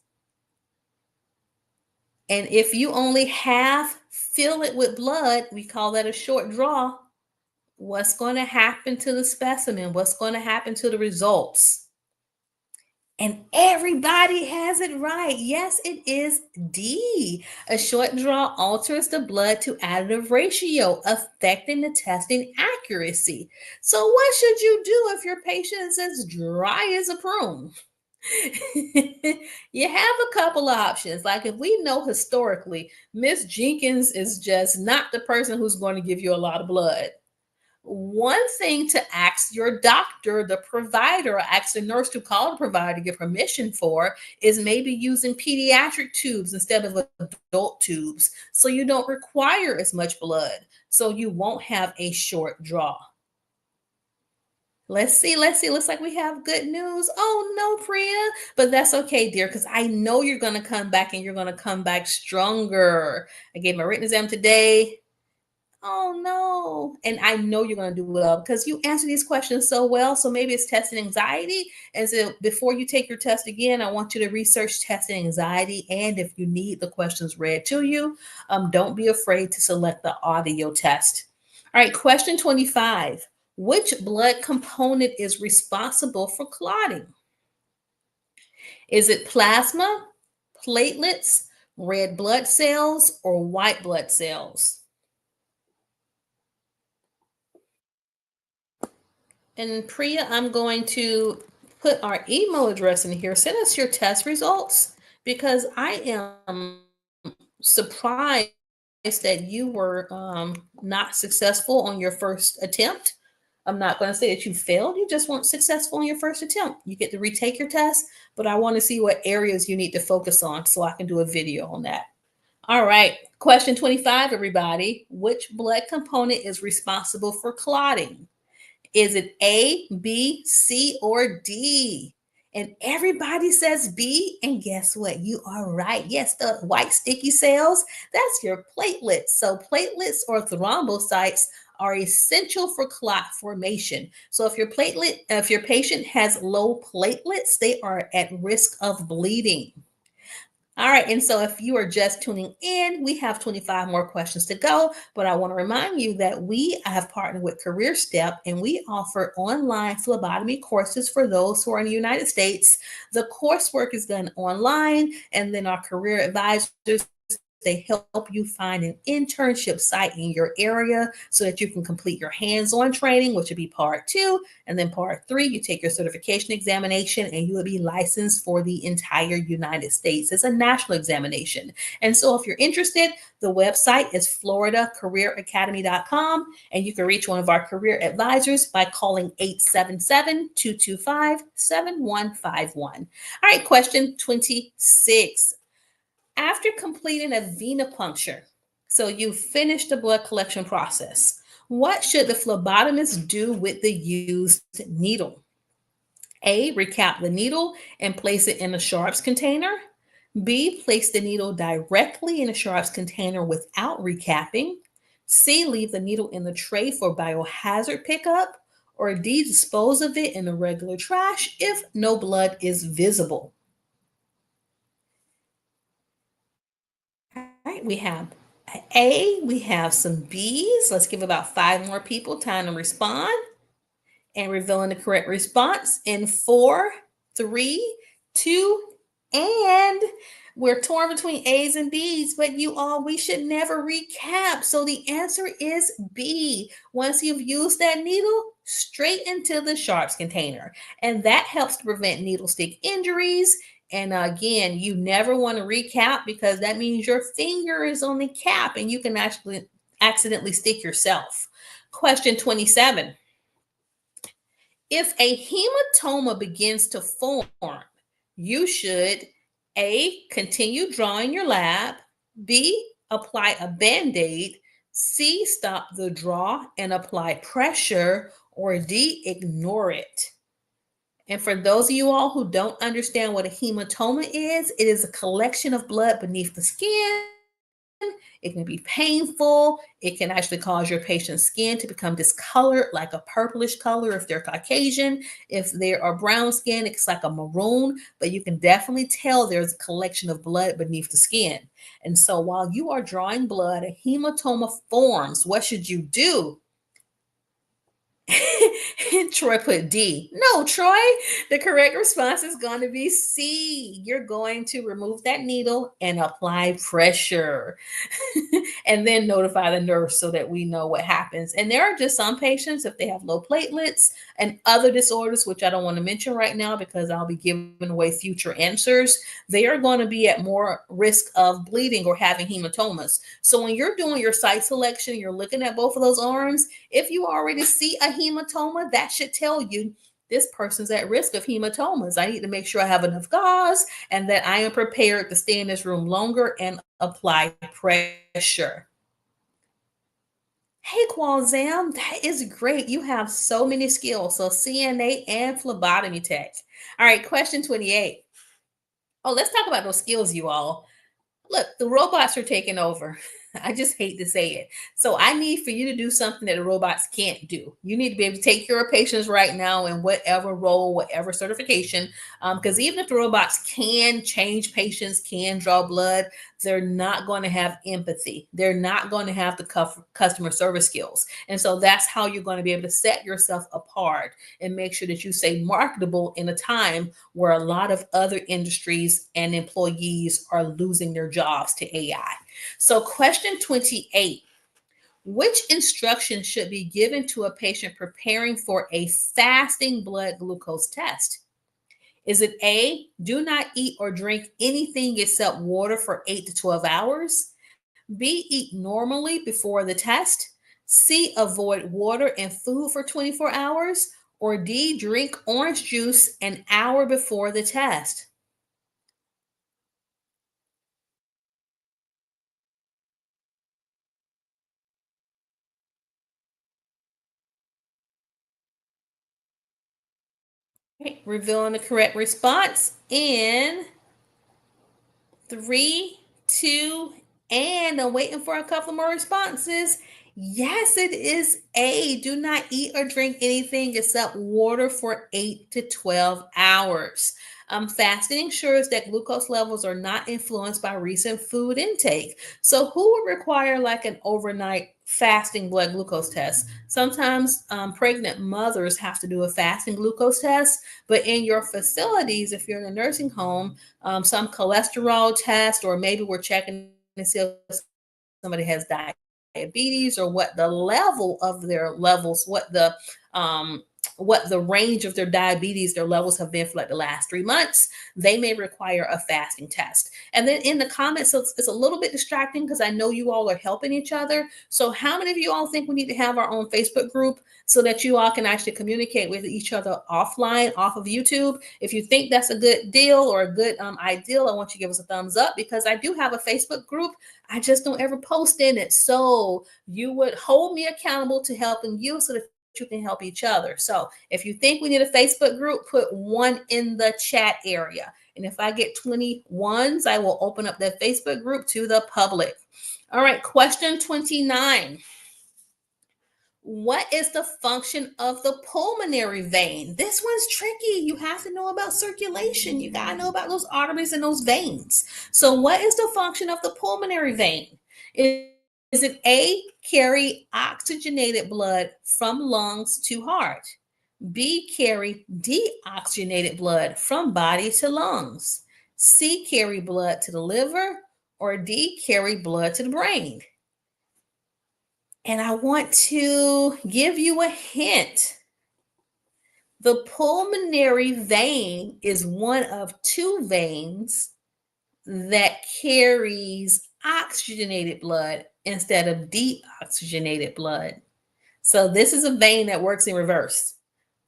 And if you only half fill it with blood, we call that a short draw. What's going to happen to the specimen? What's going to happen to the results? And everybody has it right. Yes, it is D. A short draw alters the blood to additive ratio, affecting the testing accuracy. So, what should you do if your patient is as dry as a prune? You have a couple of options. Like if we know historically, Miss Jenkins is just not the person who's going to give you a lot of blood. One thing to ask your doctor, the provider, or ask the nurse to call the provider to get permission for is maybe using pediatric tubes instead of adult tubes. So you don't require as much blood. So you won't have a short draw. Let's see. Looks like we have good news. Oh no, Priya, but that's okay, dear, because I know you're going to come back and you're going to come back stronger. I gave my written exam today. Oh no. And I know you're going to do well because you answer these questions so well. So maybe it's testing anxiety. And so before you take your test again, I want you to research testing anxiety. And if you need the questions read to you, don't be afraid to select the audio test. All right, question 25. Which blood component is responsible for clotting? Is it plasma, platelets, red blood cells, or white blood cells? And Priya, I'm going to put our email address in here. Send us your test results because I am surprised that you were not successful on your first attempt. I'm not going to say that you failed. You just weren't successful on your first attempt. You get to retake your test, but I want to see what areas you need to focus on so I can do a video on that. All right. Question 25, everybody. Which blood component is responsible for clotting? Is it A, B, C, or D? And everybody says B. And guess what? You are right. Yes, the white sticky cells, that's your platelets. So platelets or thrombocytes are essential for clot formation. So if your patient has low platelets, they are at risk of bleeding. All right, and so if you are just tuning in, we have 25 more questions to go, but I want to remind you that we have partnered with Career Step and we offer online phlebotomy courses for those who are in the United States. The coursework is done online, and then our career advisors, they help you find an internship site in your area so that you can complete your hands-on training, which would be part 2. And then part 3, you take your certification examination and you will be licensed for the entire United States. It's a national examination. And so if you're interested, the website is floridacareeracademy.com, and you can reach one of our career advisors by calling 877-225-7151. All right, question 26. After completing a venipuncture, so you finished the blood collection process, what should the phlebotomist do with the used needle? A, recap the needle and place it in a sharps container. B, place the needle directly in a sharps container without recapping. C, leave the needle in the tray for biohazard pickup. Or D, dispose of it in the regular trash if no blood is visible. All right, we have A, we have some B's. Let's give about 5 more people time to respond and revealing the correct response in 4, 3, 2, and we're torn between A's and B's, but we should never recap. So the answer is B. Once you've used that needle, straight into the sharps container. And that helps to prevent needle stick injuries. And again, you never want to recap because that means your finger is on the cap and you can actually accidentally stick yourself. Question 27. If a hematoma begins to form, you should A, continue drawing your lab, B, apply a band-aid, C, stop the draw and apply pressure, or D, ignore it. And for those of you all who don't understand what a hematoma is, it is a collection of blood beneath the skin. It can be painful. It can actually cause your patient's skin to become discolored, like a purplish color if they're Caucasian. If they are brown skin, it's like a maroon, but you can definitely tell there's a collection of blood beneath the skin. And so while you are drawing blood, a hematoma forms. What should you do? Troy put D. No, Troy, the correct response is going to be C. You're going to remove that needle and apply pressure and then notify the nurse so that we know what happens. And there are just some patients, if they have low platelets and other disorders, which I don't want to mention right now because I'll be giving away future answers, they are going to be at more risk of bleeding or having hematomas. So when you're doing your site selection, you're looking at both of those arms. If you already see a hematoma, that should tell you this person's at risk of hematomas. I need to make sure I have enough gauze and that I am prepared to stay in this room longer and apply pressure. Hey, Qualzam, that is great. You have so many skills. So CNA and phlebotomy tech. All right, question 28. Oh, let's talk about those skills, you all. Look, the robots are taking over. I just hate to say it. So I need for you to do something that the robots can't do. You need to be able to take care of patients right now in whatever role, whatever certification. Because even if the robots can change patients, can draw blood, they're not going to have empathy. They're not going to have the customer service skills. And so that's how you're going to be able to set yourself apart and make sure that you stay marketable in a time where a lot of other industries and employees are losing their jobs to AI. So question 28, which instruction should be given to a patient preparing for a fasting blood glucose test? Is it A, do not eat or drink anything except water for 8 to 12 hours? B, eat normally before the test? C, avoid water and food for 24 hours? Or D, drink orange juice an hour before the test? Okay, revealing the correct response in 3, 2, and I'm waiting for a couple more responses. Yes, it is A. Do not eat or drink anything except water for 8 to 12 hours. Fasting ensures that glucose levels are not influenced by recent food intake. So, who would require like an overnight fasting blood glucose test? Sometimes pregnant mothers have to do a fasting glucose test, but in your facilities, if you're in a nursing home, some cholesterol test, or maybe we're checking to see if somebody has diabetes or what the level of their levels, what the range of their diabetes, their levels have been for like the last 3 months, they may require a fasting test. And then in the comments, so it's a little bit distracting because I know you all are helping each other. So how many of you all think we need to have our own Facebook group so that you all can actually communicate with each other offline, off of YouTube? If you think that's a good deal or a good ideal, I want you to give us a thumbs up because I do have a Facebook group. I just don't ever post in it. So you would hold me accountable to helping you so that you can help each other. So if you think we need a Facebook group, put 1 in the chat area. And if I get 21s, I will open up that Facebook group to the public. All right, question 29. What is the function of the pulmonary vein? This one's tricky. You have to know about circulation. You got to know about those arteries and those veins. So, what is the function of the pulmonary vein? Is it A, carry oxygenated blood from lungs to heart? B, carry deoxygenated blood from body to lungs? C, carry blood to the liver? Or D, carry blood to the brain? And I want to give you a hint. The pulmonary vein is one of two veins that carries oxygenated blood instead of deoxygenated blood. So this is a vein that works in reverse.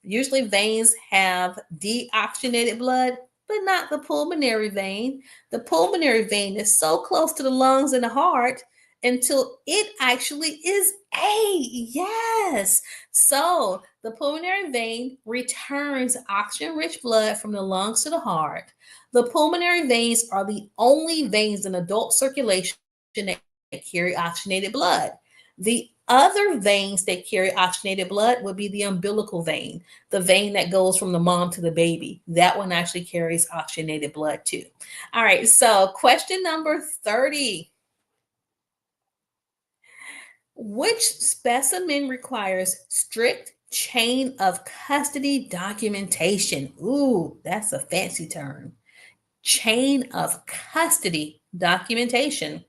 Usually veins have deoxygenated blood, but not the pulmonary vein. The pulmonary vein is so close to the lungs and the heart until it actually is A. Yes. So the pulmonary vein returns oxygen-rich blood from the lungs to the heart. The pulmonary veins are the only veins in adult circulation that carry oxygenated blood. The other veins that carry oxygenated blood would be the umbilical vein, the vein that goes from the mom to the baby. That one actually carries oxygenated blood too. All right, so question number 30. Which specimen requires strict chain of custody documentation? Ooh, that's a fancy term. Chain of custody documentation.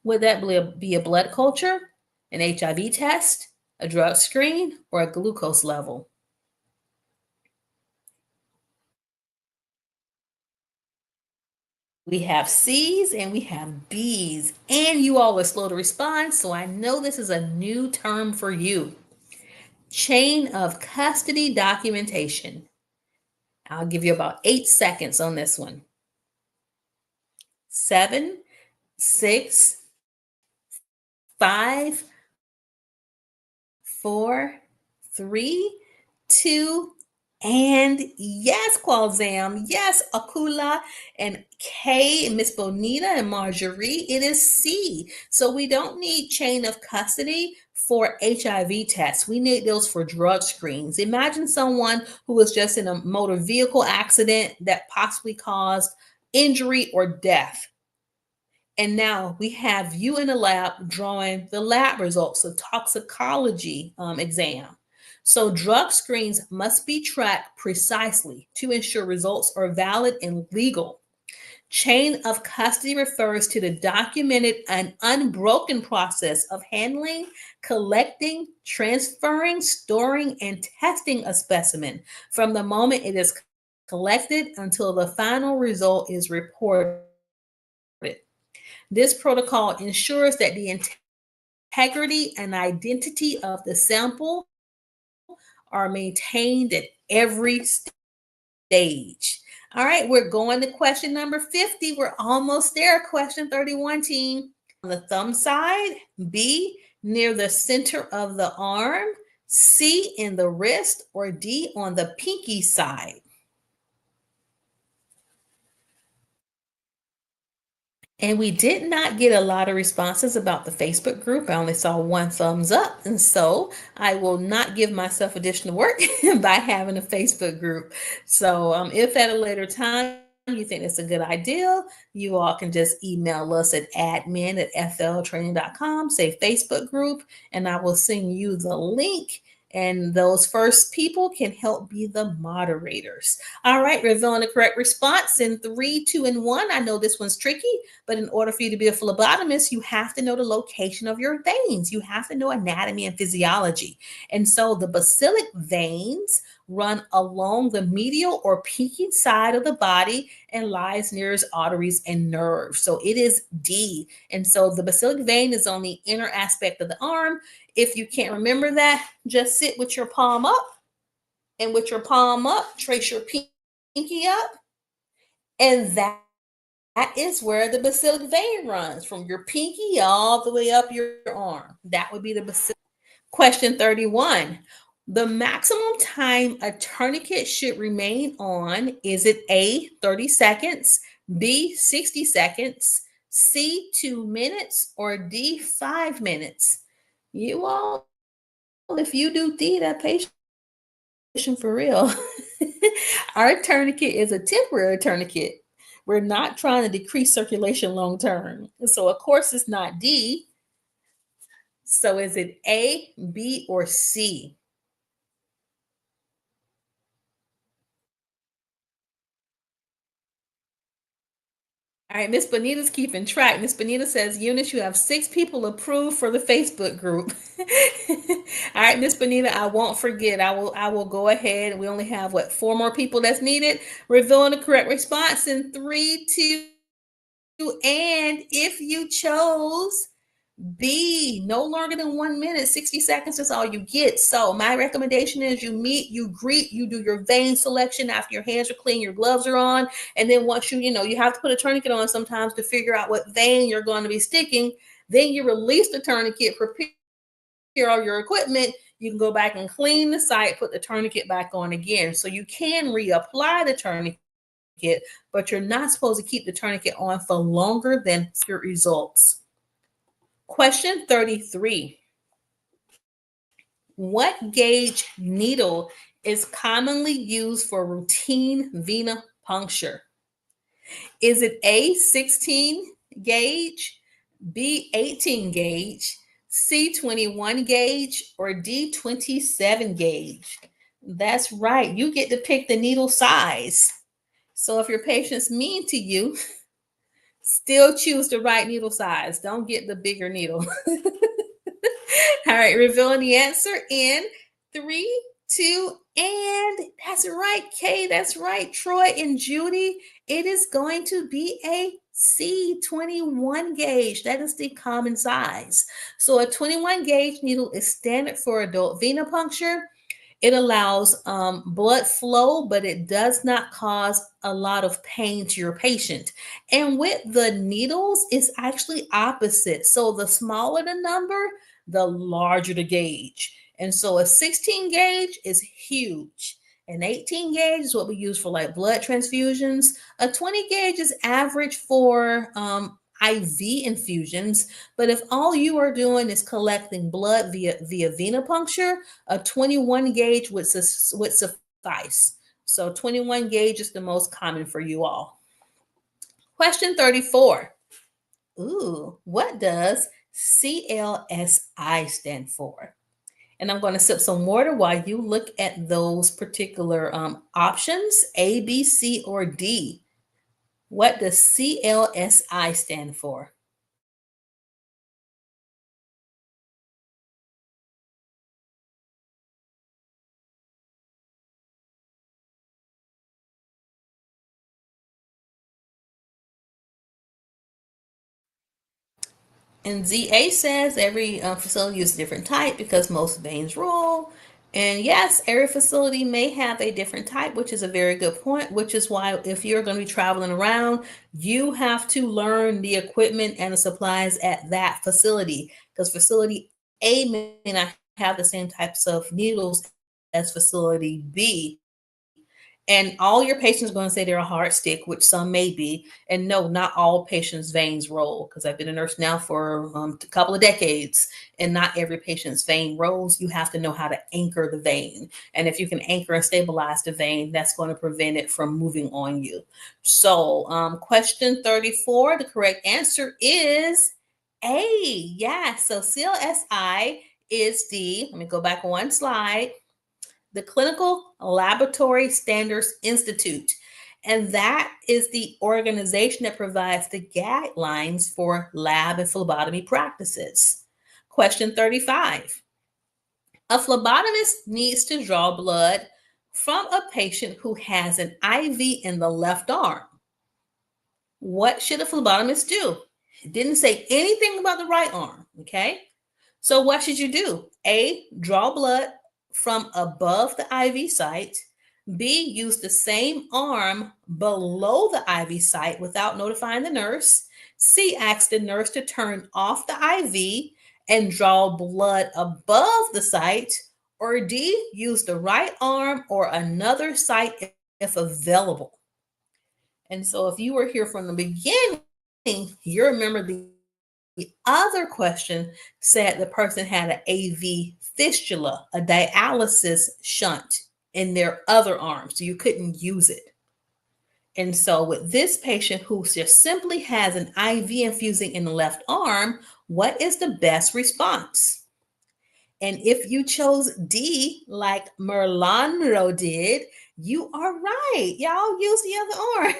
Would that be a blood culture, an HIV test, a drug screen, or a glucose level? We have C's and we have B's, and you all were slow to respond, so I know this is a new term for you. Chain of custody documentation. I'll give you about 8 seconds on this one. 7, 6, 5, 4, 3, 2, and yes, Qualzam. Yes, Akula and Kay, Miss Bonita and Marjorie. It is C. So we don't need chain of custody for HIV tests. We need those for drug screens. Imagine someone who was just in a motor vehicle accident that possibly caused injury or death. And now we have you in the lab drawing the lab results, the toxicology exam. So drug screens must be tracked precisely to ensure results are valid and legal. Chain of custody refers to the documented and unbroken process of handling, collecting, transferring, storing, and testing a specimen from the moment it is collected until the final result is reported. This protocol ensures that the integrity and identity of the sample are maintained at every stage. All right, we're going to question number 50. We're almost there. Question 31, team. On the thumb side, B, near the center of the arm, C, in the wrist, or D, on the pinky side. And we did not get a lot of responses about the Facebook group. I only saw one thumbs up. And so I will not give myself additional work by having a Facebook group. So if at a later time you think it's a good idea, you all can just email us at admin@fltraining.com, say Facebook group, and I will send you the link. And those first people can help be the moderators. All right, revealing the correct response in 3, 2, and 1. I know this one's tricky, but in order for you to be a phlebotomist, you have to know the location of your veins. You have to know anatomy and physiology. And so the basilic veins run along the medial or pinky side of the body and lies near its arteries and nerves. So it is D. And so the basilic vein is on the inner aspect of the arm. If you can't remember that, just sit with your palm up, and with your palm up, trace your pinky up, and that is where the basilic vein runs, from your pinky all the way up your arm. That would be the basilic. Question 31. The maximum time a tourniquet should remain on, is it A, 30 seconds, B, 60 seconds, C, 2 minutes, or D, 5 minutes? You all if you do D, that patient for real. Our tourniquet is a temporary tourniquet. We're not trying to decrease circulation long term. So, of course, it's not D. So, is it A, B, or C? All right, Miss Bonita's keeping track. Miss Bonita says, Eunice, you have 6 people approved for the Facebook group. All right, Miss Bonita, I won't forget. I will go ahead. We only have 4 more people that's needed. Revealing the correct response in 3, 2, and if you chose B, no longer than 1 minute, 60 seconds is all you get. So my recommendation is you meet, you greet, you do your vein selection after your hands are clean, your gloves are on. And then once you have to put a tourniquet on sometimes to figure out what vein you're going to be sticking. Then you release the tourniquet, prepare all your equipment. You can go back and clean the site, put the tourniquet back on again. So you can reapply the tourniquet, but you're not supposed to keep the tourniquet on for longer than your results. Question 33. What gauge needle is commonly used for routine venipuncture? Is it A, 16 gauge, B, 18 gauge, C, 21 gauge, or D, 27 gauge? That's right. You get to pick the needle size. So if your patient's mean to you, still choose the right needle size. Don't get the bigger needle. All right, revealing the answer in 3, 2, and that's right, Kay. That's right, Troy and Judy. It is going to be a C21 gauge. That is the common size. So a 21 gauge needle is standard for adult venipuncture. It allows blood flow, but it does not cause a lot of pain to your patient. And with the needles, it's actually opposite. So the smaller the number, the larger the gauge. And so a 16 gauge is huge. An 18 gauge is what we use for like blood transfusions. A 20 gauge is average for IV infusions. But if all you are doing is collecting blood via venipuncture, a 21 gauge would suffice. So 21 gauge is the most common for you all. Question 34. Ooh, what does CLSI stand for? And I'm going to sip some water while you look at those particular options, A, B, C, or D. What does CLSI stand for? And ZA says every facility uses a different type because most veins roll. And yes, every facility may have a different type, which is a very good point, which is why if you're going to be traveling around, you have to learn the equipment and the supplies at that facility because facility A may not have the same types of needles as facility B. And all your patients are going to say they're a hard stick, which some may be. And no, not all patients' veins roll because I've been a nurse now for a couple of decades, and not every patient's vein rolls. You have to know how to anchor the vein. And if you can anchor and stabilize the vein, that's going to prevent it from moving on you. So, question 34, the correct answer is A. Yeah, so CLSI is let me go back one slide, the Clinical Laboratory Standards Institute. And that is the organization that provides the guidelines for lab and phlebotomy practices. Question 35. A phlebotomist needs to draw blood from a patient who has an IV in the left arm. What should a phlebotomist do? It didn't say anything about the right arm, okay? So what should you do? A, draw blood from above the IV site. B, use the same arm below the IV site without notifying the nurse. C, ask the nurse to turn off the IV and draw blood above the site. Or D, use the right arm or another site if available. And so if you were here from the beginning, you remember The other question said the person had an AV fistula, a dialysis shunt in their other arm, so you couldn't use it. And so with this patient who just simply has an IV infusing in the left arm, what is the best response? And if you chose D, like Merlano did, you are right. Y'all use the other arm.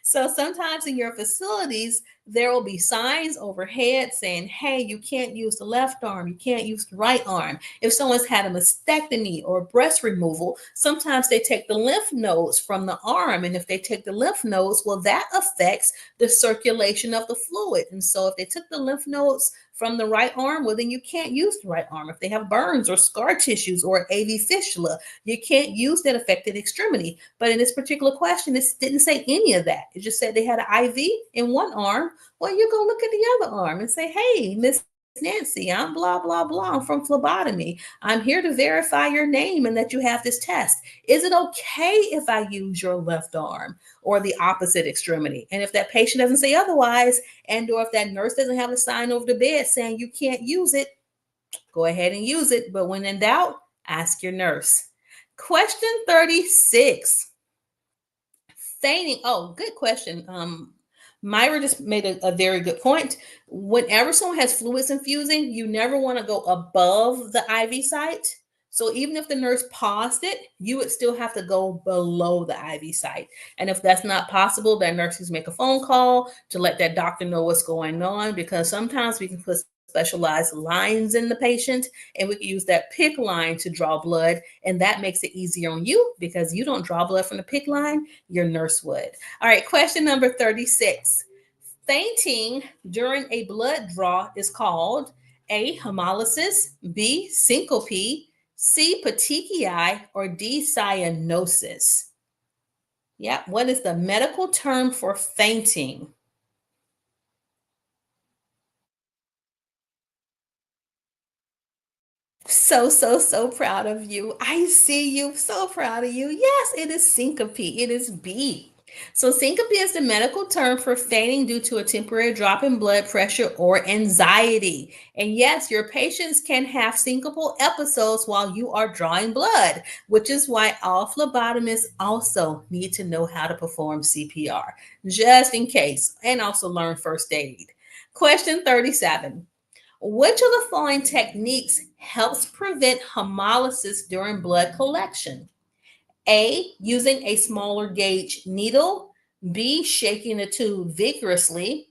So sometimes in your facilities, there will be signs overhead saying, hey, you can't use the left arm, you can't use the right arm. If someone's had a mastectomy or breast removal, sometimes they take the lymph nodes from the arm. And if they take the lymph nodes, well, that affects the circulation of the fluid. And so if they took the lymph nodes from the right arm, well, then you can't use the right arm. If they have burns or scar tissues or AV fistula, you can't use that affected extremity. But in this particular question, it didn't say any of that. It just said they had an IV in one arm. Well, you go look at the other arm and say, hey, Miss Nancy, I'm blah, blah, blah. I'm from phlebotomy. I'm here to verify your name and that you have this test. Is it okay if I use your left arm or the opposite extremity? And if that patient doesn't say otherwise, and or if that nurse doesn't have a sign over the bed saying you can't use it, go ahead and use it. But when in doubt, ask your nurse. Question 36. Feigning. Oh, good question. Myra just made a very good point. Whenever someone has fluids infusing, you never want to go above the IV site. So even if the nurse paused it, you would still have to go below the IV site. And if that's not possible, that nurses make a phone call to let that doctor know what's going on, because sometimes we can put specialized lines in the patient, and we can use that PICC line to draw blood, and that makes it easier on you because you don't draw blood from the PICC line, your nurse would. All right, question number 36. Fainting during a blood draw is called A, hemolysis, B, syncope, C, petechiae, or D, cyanosis. Yeah, what is the medical term for fainting? So proud of you. I see you. So proud of you. Yes, it is syncope. It is B. So syncope is the medical term for fainting due to a temporary drop in blood pressure or anxiety. And yes, your patients can have syncopal episodes while you are drawing blood, which is why all phlebotomists also need to know how to perform CPR, just in case, and also learn first aid. Question 37. Which of the following techniques helps prevent hemolysis during blood collection? A, using a smaller gauge needle. B, shaking the tube vigorously.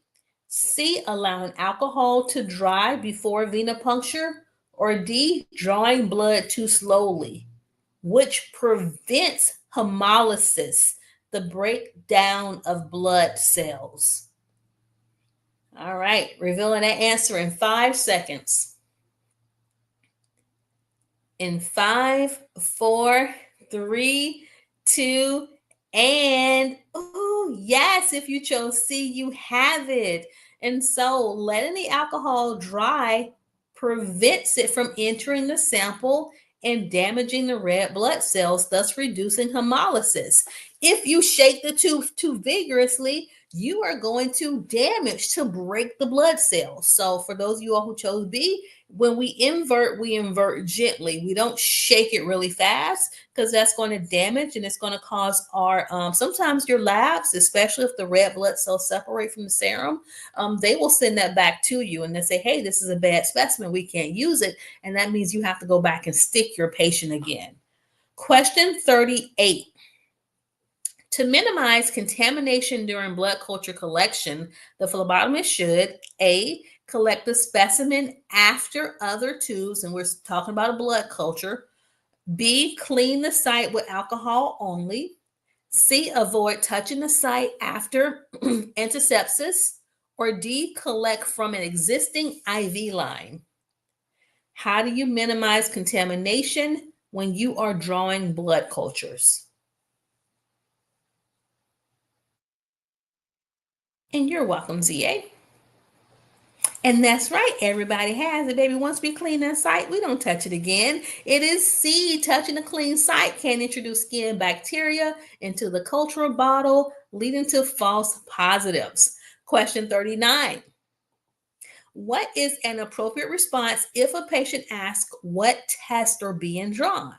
C, allowing alcohol to dry before venipuncture. Or D, drawing blood too slowly. Which prevents hemolysis, the breakdown of blood cells? All right, revealing that answer in 5 seconds. In 5, 4, 3, 2, and oh, yes, if you chose C, you have it. And so letting the alcohol dry prevents it from entering the sample and damaging the red blood cells, thus reducing hemolysis. If you shake the tube too vigorously, you are going to damage, to break the blood cells. So for those of you all who chose B, when we invert gently. We don't shake it really fast because that's going to damage and it's going to cause our, sometimes your labs, especially if the red blood cells separate from the serum, they will send that back to you and they say, hey, this is a bad specimen, we can't use it. And that means you have to go back and stick your patient again. Question 38. To minimize contamination during blood culture collection, the phlebotomist should A, collect the specimen after other tubes, and we're talking about a blood culture. B, clean the site with alcohol only. C, avoid touching the site after antisepsis. Or D, collect from an existing IV line. How do you minimize contamination when you are drawing blood cultures? And you're welcome, ZA. And that's right, everybody has it, baby. Once we clean that site, we don't touch it again. It is C, touching a clean site can introduce skin bacteria into the cultural bottle, leading to false positives. Question 39. What is an appropriate response if a patient asks what tests are being drawn?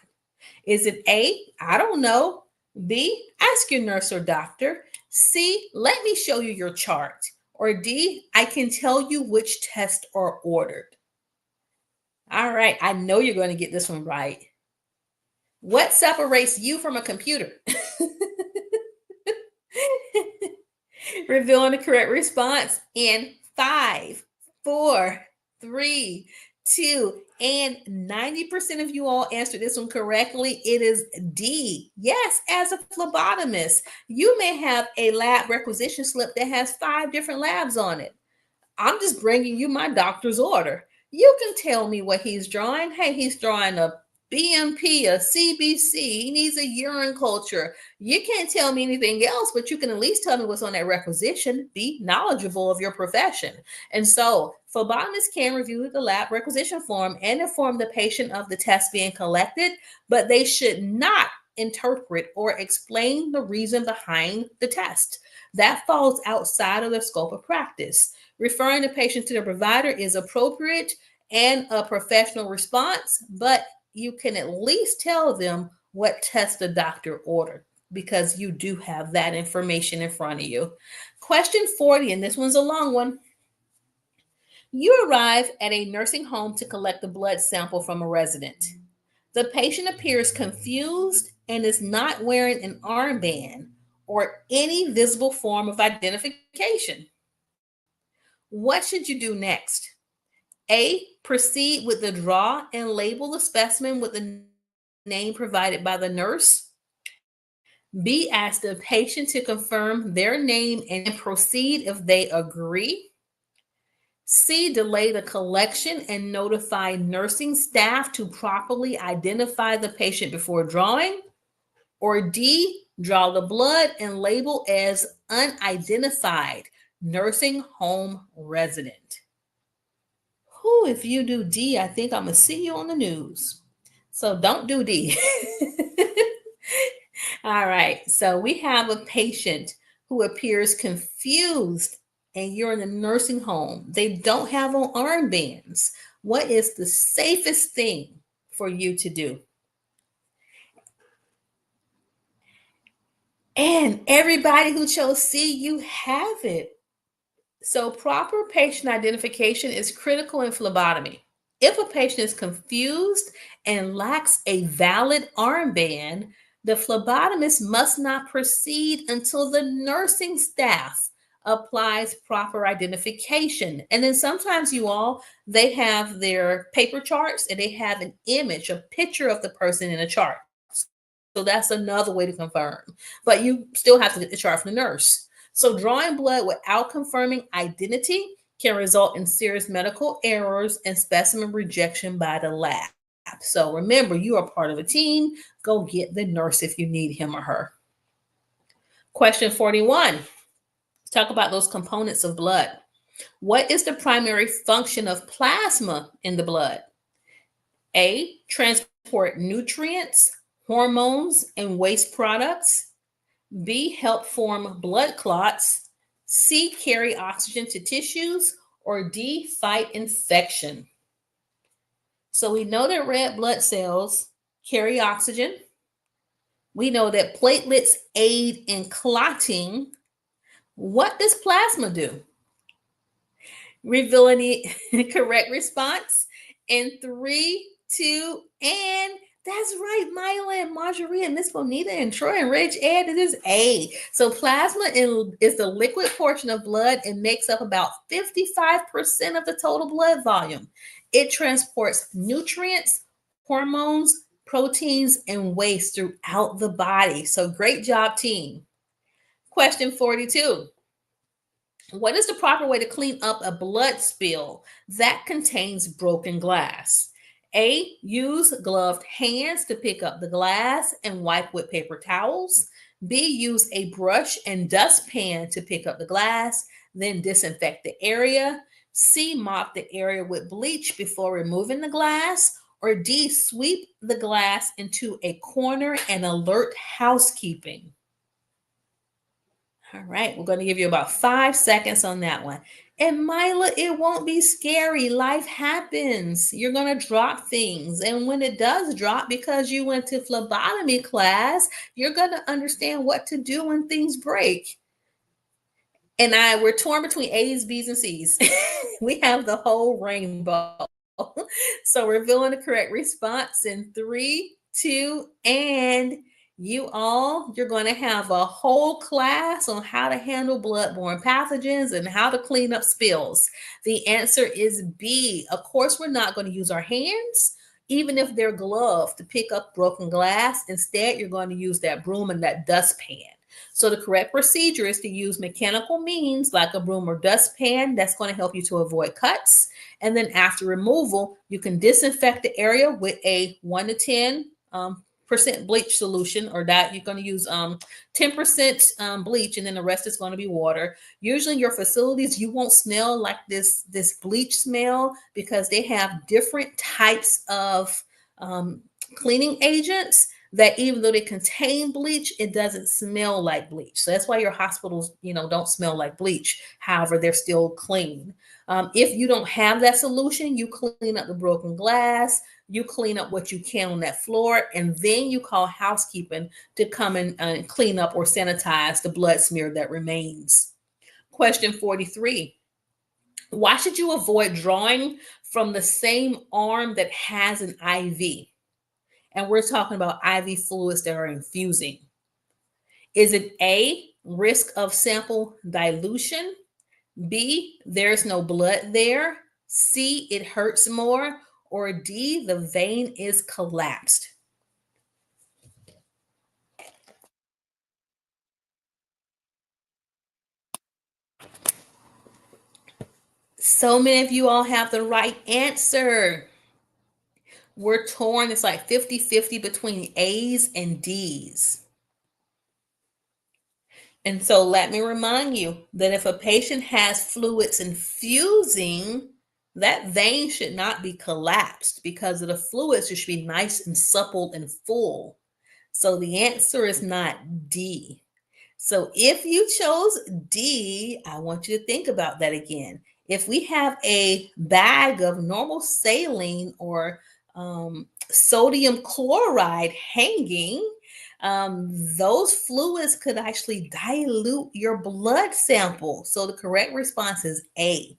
Is it A, I don't know, B, ask your nurse or doctor, C, let me show you your chart, or D, I can tell you which tests are ordered? All right, I know you're going to get this one right. What separates you from a computer? Revealing the correct response in 5, 4, 3, 2, and 90% of you all answered this one correctly. It is D. Yes, as a phlebotomist, you may have a lab requisition slip that has 5 different labs on it. I'm just bringing you my doctor's order. You can tell me what he's drawing. Hey, he's drawing a BMP, a CBC. He needs a urine culture. You can't tell me anything else, but you can at least tell me what's on that requisition. Be knowledgeable of your profession. And so, phlebotomists can review the lab requisition form and inform the patient of the test being collected, but they should not interpret or explain the reason behind the test. That falls outside of the scope of practice. Referring the patient to the provider is appropriate and a professional response, but you can at least tell them what test the doctor ordered because you do have that information in front of you. Question 40, and this one's a long one. You arrive at a nursing home to collect a blood sample from a resident. The patient appears confused and is not wearing an armband or any visible form of identification. What should you do next? A, proceed with the draw and label the specimen with the name provided by the nurse. B, ask the patient to confirm their name and proceed if they agree. C, delay the collection and notify nursing staff to properly identify the patient before drawing. Or D, draw the blood and label as unidentified nursing home resident. Who, if you do D, I think I'm going to see you on the news. So don't do D. All right. So we have a patient who appears confused and you're in a nursing home. They don't have on armbands. What is the safest thing for you to do? And everybody who chose C, you have it. So proper patient identification is critical in phlebotomy. If a patient is confused and lacks a valid armband, the phlebotomist must not proceed until the nursing staff applies proper identification. And then sometimes they have their paper charts and they have an image, a picture of the person in a chart. So that's another way to confirm. But you still have to get the chart from the nurse. So drawing blood without confirming identity can result in serious medical errors and specimen rejection by the lab. So remember, you are part of a team. Go get the nurse if you need him or her. Question 41. Let's talk about those components of blood. What is the primary function of plasma in the blood? A, transport nutrients, hormones, and waste products. B, help form blood clots. C, carry oxygen to tissues. Or D, fight infection. So we know that red blood cells carry oxygen. We know that platelets aid in clotting. What does plasma do? Revealing the correct response in 3, 2, and that's right, Myla and Marjorie and Miss Bonita and Troy and Rich Ed. It is A. So plasma is the liquid portion of blood and makes up about 55% of the total blood volume. It transports nutrients, hormones, proteins, and waste throughout the body. So great job, team. Question 42. What is the proper way to clean up a blood spill that contains broken glass? A, use gloved hands to pick up the glass and wipe with paper towels. B, use a brush and dustpan to pick up the glass, then disinfect the area. C, mop the area with bleach before removing the glass. Or D, sweep the glass into a corner and alert housekeeping. All right, we're going to give you about 5 seconds on that one. And Mila, it won't be scary. Life happens. You're going to drop things. And when it does drop, because you went to phlebotomy class, you're going to understand what to do when things break. And we're torn between A's, B's, and C's. We have the whole rainbow. So revealing the correct response in 3, 2, and you're going to have a whole class on how to handle bloodborne pathogens and how to clean up spills. The answer is B. Of course, we're not going to use our hands, even if they're gloved, to pick up broken glass. Instead, you're going to use that broom and that dustpan. So the correct procedure is to use mechanical means like a broom or dustpan. That's going to help you to avoid cuts. And then after removal, you can disinfect the area with a 1 to 10% bleach solution, or that you're going to use 10% bleach, and then the rest is going to be water. Usually in your facilities, you won't smell like this bleach smell because they have different types of cleaning agents that even though they contain bleach, it doesn't smell like bleach. So that's why your hospitals, don't smell like bleach. However, they're still clean. If you don't have that solution, you clean up the broken glass, you clean up what you can on that floor, and then you call housekeeping to come and clean up or sanitize the blood smear that remains. Question 43. Why should you avoid drawing from the same arm that has an IV? And we're talking about IV fluids that are infusing. Is it A, risk of sample dilution? B, there's no blood there? C, it hurts more? Or D, the vein is collapsed? So many of you all have the right answer. We're torn. It's like 50-50 between A's and D's. And so let me remind you that if a patient has fluids infusing, that vein should not be collapsed because of the fluids. It should be nice and supple and full. So the answer is not D. So if you chose D, I want you to think about that again. If we have a bag of normal saline or sodium chloride hanging, those fluids could actually dilute your blood sample. So the correct response is A.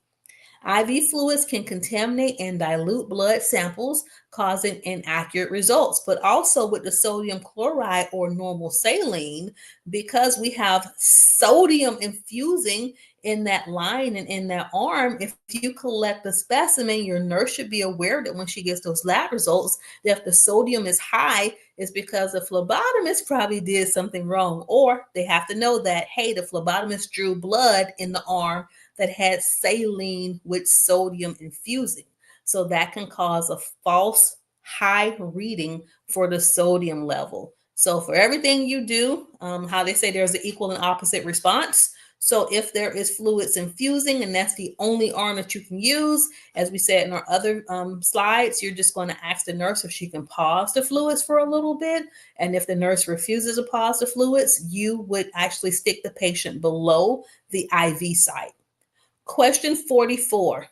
IV fluids can contaminate and dilute blood samples, causing inaccurate results. But also with the sodium chloride or normal saline, because we have sodium infusing in that line and in that arm, if you collect a specimen, your nurse should be aware that when she gets those lab results, that if the sodium is high, it's because the phlebotomist probably did something wrong. Or they have to know that, hey, the phlebotomist drew blood in the arm that had saline with sodium infusing. So that can cause a false high reading for the sodium level. So for everything you do, how they say there's an equal and opposite response. So if there is fluids infusing and that's the only arm that you can use, as we said in our other slides, you're just going to ask the nurse if she can pause the fluids for a little bit. And if the nurse refuses to pause the fluids, you would actually stick the patient below the IV site. Question 44.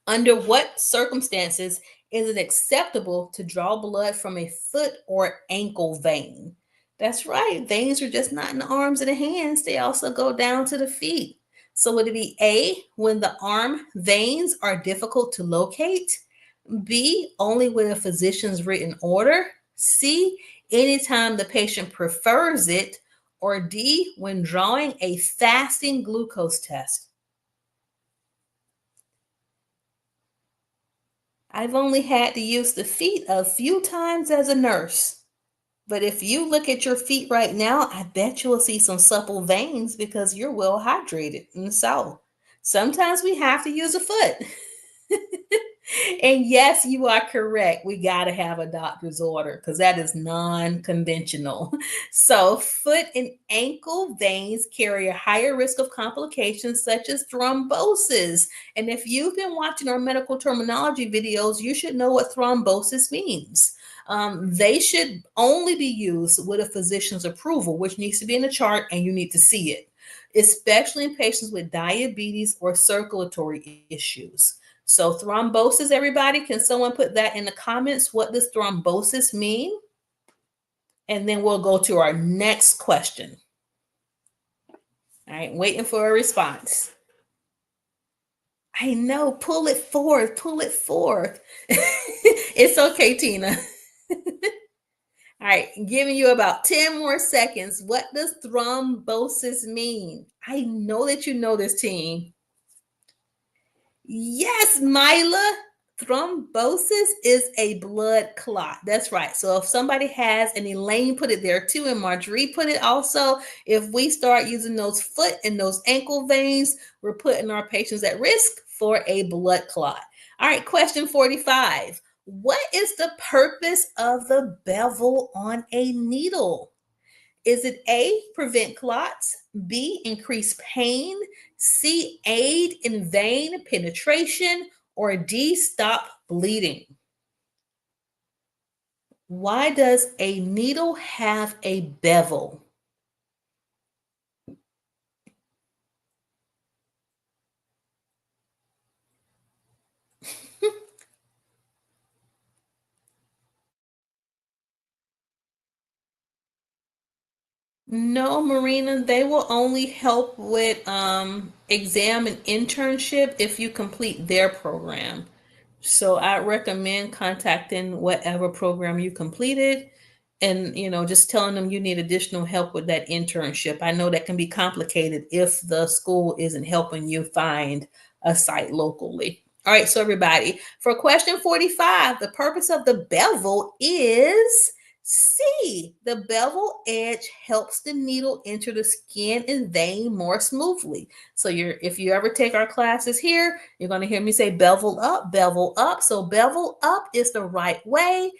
Under what circumstances is it acceptable to draw blood from a foot or ankle vein? That's right. Veins are just not in the arms and the hands. They also go down to the feet. So would it be A, when the arm veins are difficult to locate? B, only with a physician's written order? C, anytime the patient prefers it? Or D, when drawing a fasting glucose test? I've only had to use the feet a few times as a nurse. But if you look at your feet right now, I bet you will see some supple veins because you're well hydrated. And so sometimes we have to use a foot. And yes, you are correct. We got to have a doctor's order because that is non-conventional. So foot and ankle veins carry a higher risk of complications such as thrombosis. And if you've been watching our medical terminology videos, you should know what thrombosis means. They should only be used with a physician's approval, which needs to be in the chart and you need to see it. especially in patients with diabetes or circulatory issues. So thrombosis, everybody, can someone put that in the comments? What does thrombosis mean? And then we'll go to our next question. All right, waiting for a response. I know, pull it forth, pull it forth. It's okay, Tina. All right, giving you about 10 more seconds. What does thrombosis mean? I know that you know this, team. Yes, Mila. Thrombosis is a blood clot. That's right. So if somebody has, and Elaine put it there too, and Marjorie put it also, if we start using those foot and those ankle veins, we're putting our patients at risk for a blood clot. All right, question 45. What is the purpose of the bevel on a needle? Is it A, prevent clots, B, increase pain, C, aid in vein penetration, or D, stop bleeding? Why does a needle have a bevel? No, Marina, they will only help with exam and internship if you complete their program. So I recommend contacting whatever program you completed and just telling them you need additional help with that internship. I know that can be complicated if the school isn't helping you find a site locally. All right, so everybody, for question 45, the purpose of the bevel is C. The bevel edge helps the needle enter the skin and vein more smoothly. So if you ever take our classes here, you're going to hear me say bevel up, bevel up. So bevel up is the right way.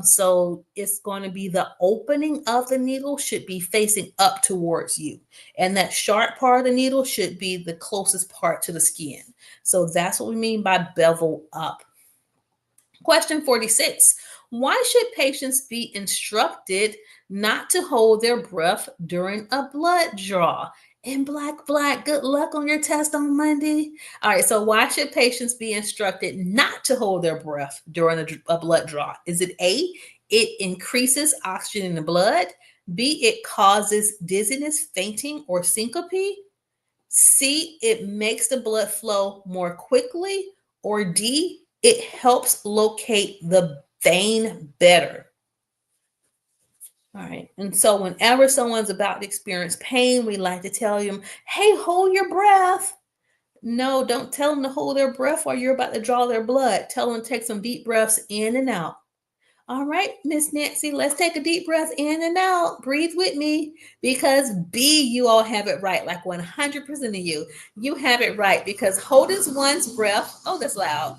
So it's going to be the opening of the needle should be facing up towards you. And that sharp part of the needle should be the closest part to the skin. So that's what we mean by bevel up. Question 46. Why should patients be instructed not to hold their breath during a blood draw? And Black, good luck on your test on Monday. All right, so why should patients be instructed not to hold their breath during a blood draw? Is it A, it increases oxygen in the blood? B, it causes dizziness, fainting, or syncope? C, it makes the blood flow more quickly? Or D, it helps locate the vein better? All right. And so whenever someone's about to experience pain, we like to tell them, hey, hold your breath. No, don't tell them to hold their breath while you're about to draw their blood. Tell them to take some deep breaths in and out. All right, Miss Nancy, let's take a deep breath in and out. Breathe with me, because B, you all have it right, like 100% of you. You have it right, because holding one's breath, oh, that's loud.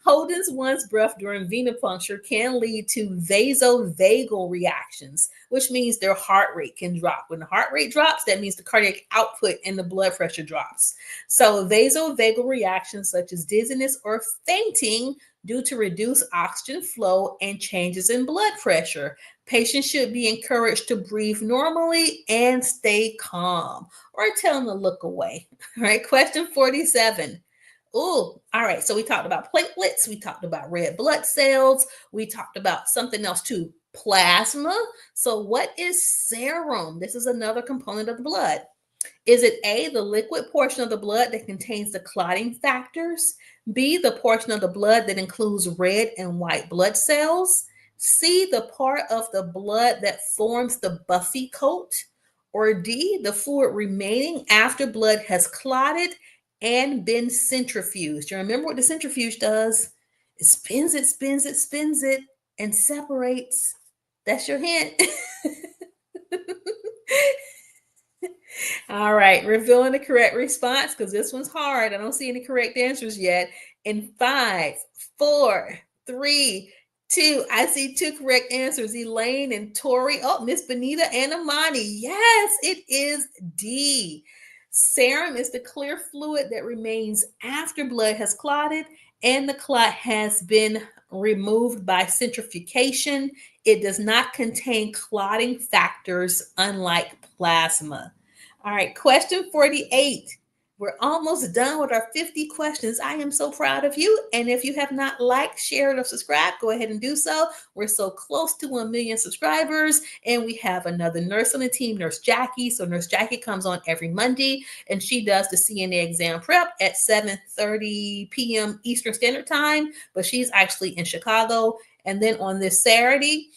Holding one's breath during venipuncture can lead to vasovagal reactions, which means their heart rate can drop. When the heart rate drops, that means the cardiac output and the blood pressure drops. So vasovagal reactions such as dizziness or fainting due to reduced oxygen flow and changes in blood pressure. Patients should be encouraged to breathe normally and stay calm, or tell them to look away. All right, question 47. Oh, all right. So we talked about platelets. We talked about red blood cells. We talked about something else too, plasma. So what is serum? This is another component of the blood. Is it A, the liquid portion of the blood that contains the clotting factors? B, the portion of the blood that includes red and white blood cells? C, the part of the blood that forms the buffy coat? Or D, the fluid remaining after blood has clotted and been centrifuged? You remember what the centrifuge does? It spins it, spins it, spins it, and separates. That's your hint. All right, revealing the correct response, because this one's hard. I don't see any correct answers yet. In 5, 4, 3, 2. I see 2 correct answers, Elaine and Tori. Oh, Miss Benita and Amani. Yes, it is D. Serum is the clear fluid that remains after blood has clotted and the clot has been removed by centrifugation. It does not contain clotting factors, unlike plasma. All right, question 48. We're almost done with our 50 questions. I am so proud of you. And if you have not liked, shared, or subscribed, go ahead and do so. We're so close to 1 million subscribers. And we have another nurse on the team, Nurse Jackie. So Nurse Jackie comes on every Monday and she does the CNA exam prep at 7:30 p.m. Eastern Standard Time. But she's actually in Chicago. And then on this Saturday,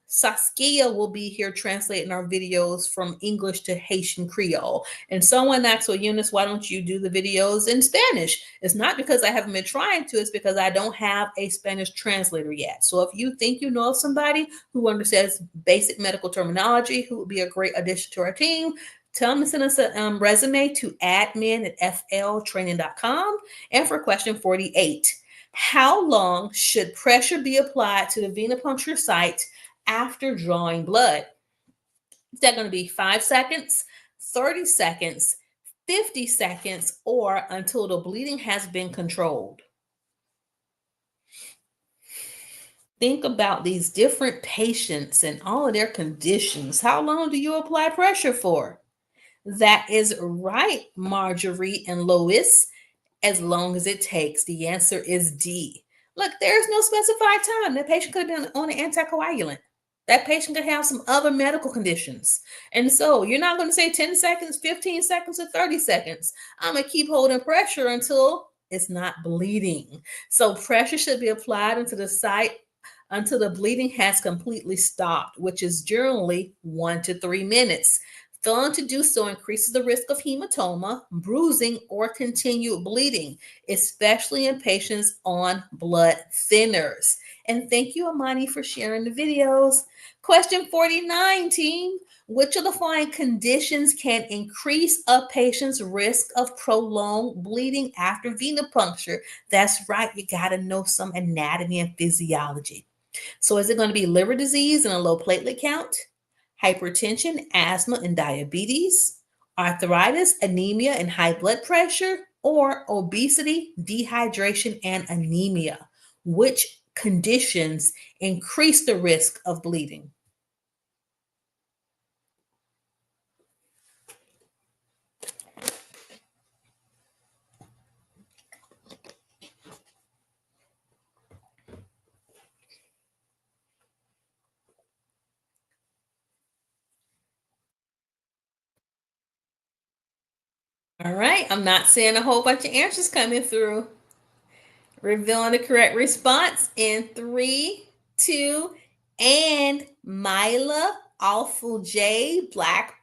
Saskia will be here translating our videos from English to Haitian Creole. And someone asked, well, Eunice, why don't you do the videos in Spanish? It's not because I haven't been trying to, it's because I don't have a Spanish translator yet. So if you think you know of somebody who understands basic medical terminology, who would be a great addition to our team, tell them to send us a resume to admin@fltraining.com. And for question 48, how long should pressure be applied to the venipuncture site after drawing blood? Is that going to be 5 seconds, 30 seconds, 50 seconds, or until the bleeding has been controlled? Think about these different patients and all of their conditions. How long do you apply pressure for? That is right, Marjorie and Lois. As long as it takes. The answer is D. Look, there's no specified time. That patient could have been on an anticoagulant. That patient could have some other medical conditions. And so you're not going to say 10 seconds, 15 seconds, or 30 seconds. I'm going to keep holding pressure until it's not bleeding. So pressure should be applied into the site until the bleeding has completely stopped, which is generally 1 to 3 minutes. Failing to do so increases the risk of hematoma, bruising, or continued bleeding, especially in patients on blood thinners. And thank you, Amani, for sharing the videos. Question 49, team. Which of the following conditions can increase a patient's risk of prolonged bleeding after venipuncture? That's right, you got to know some anatomy and physiology. So is it going to be liver disease and a low platelet count? Hypertension, asthma, and diabetes, arthritis, anemia, and high blood pressure, or obesity, dehydration, and anemia? Which conditions increase the risk of bleeding? All right, I'm not seeing a whole bunch of answers coming through. Revealing the correct response in 3, 2, and Mila, Awful J, Black,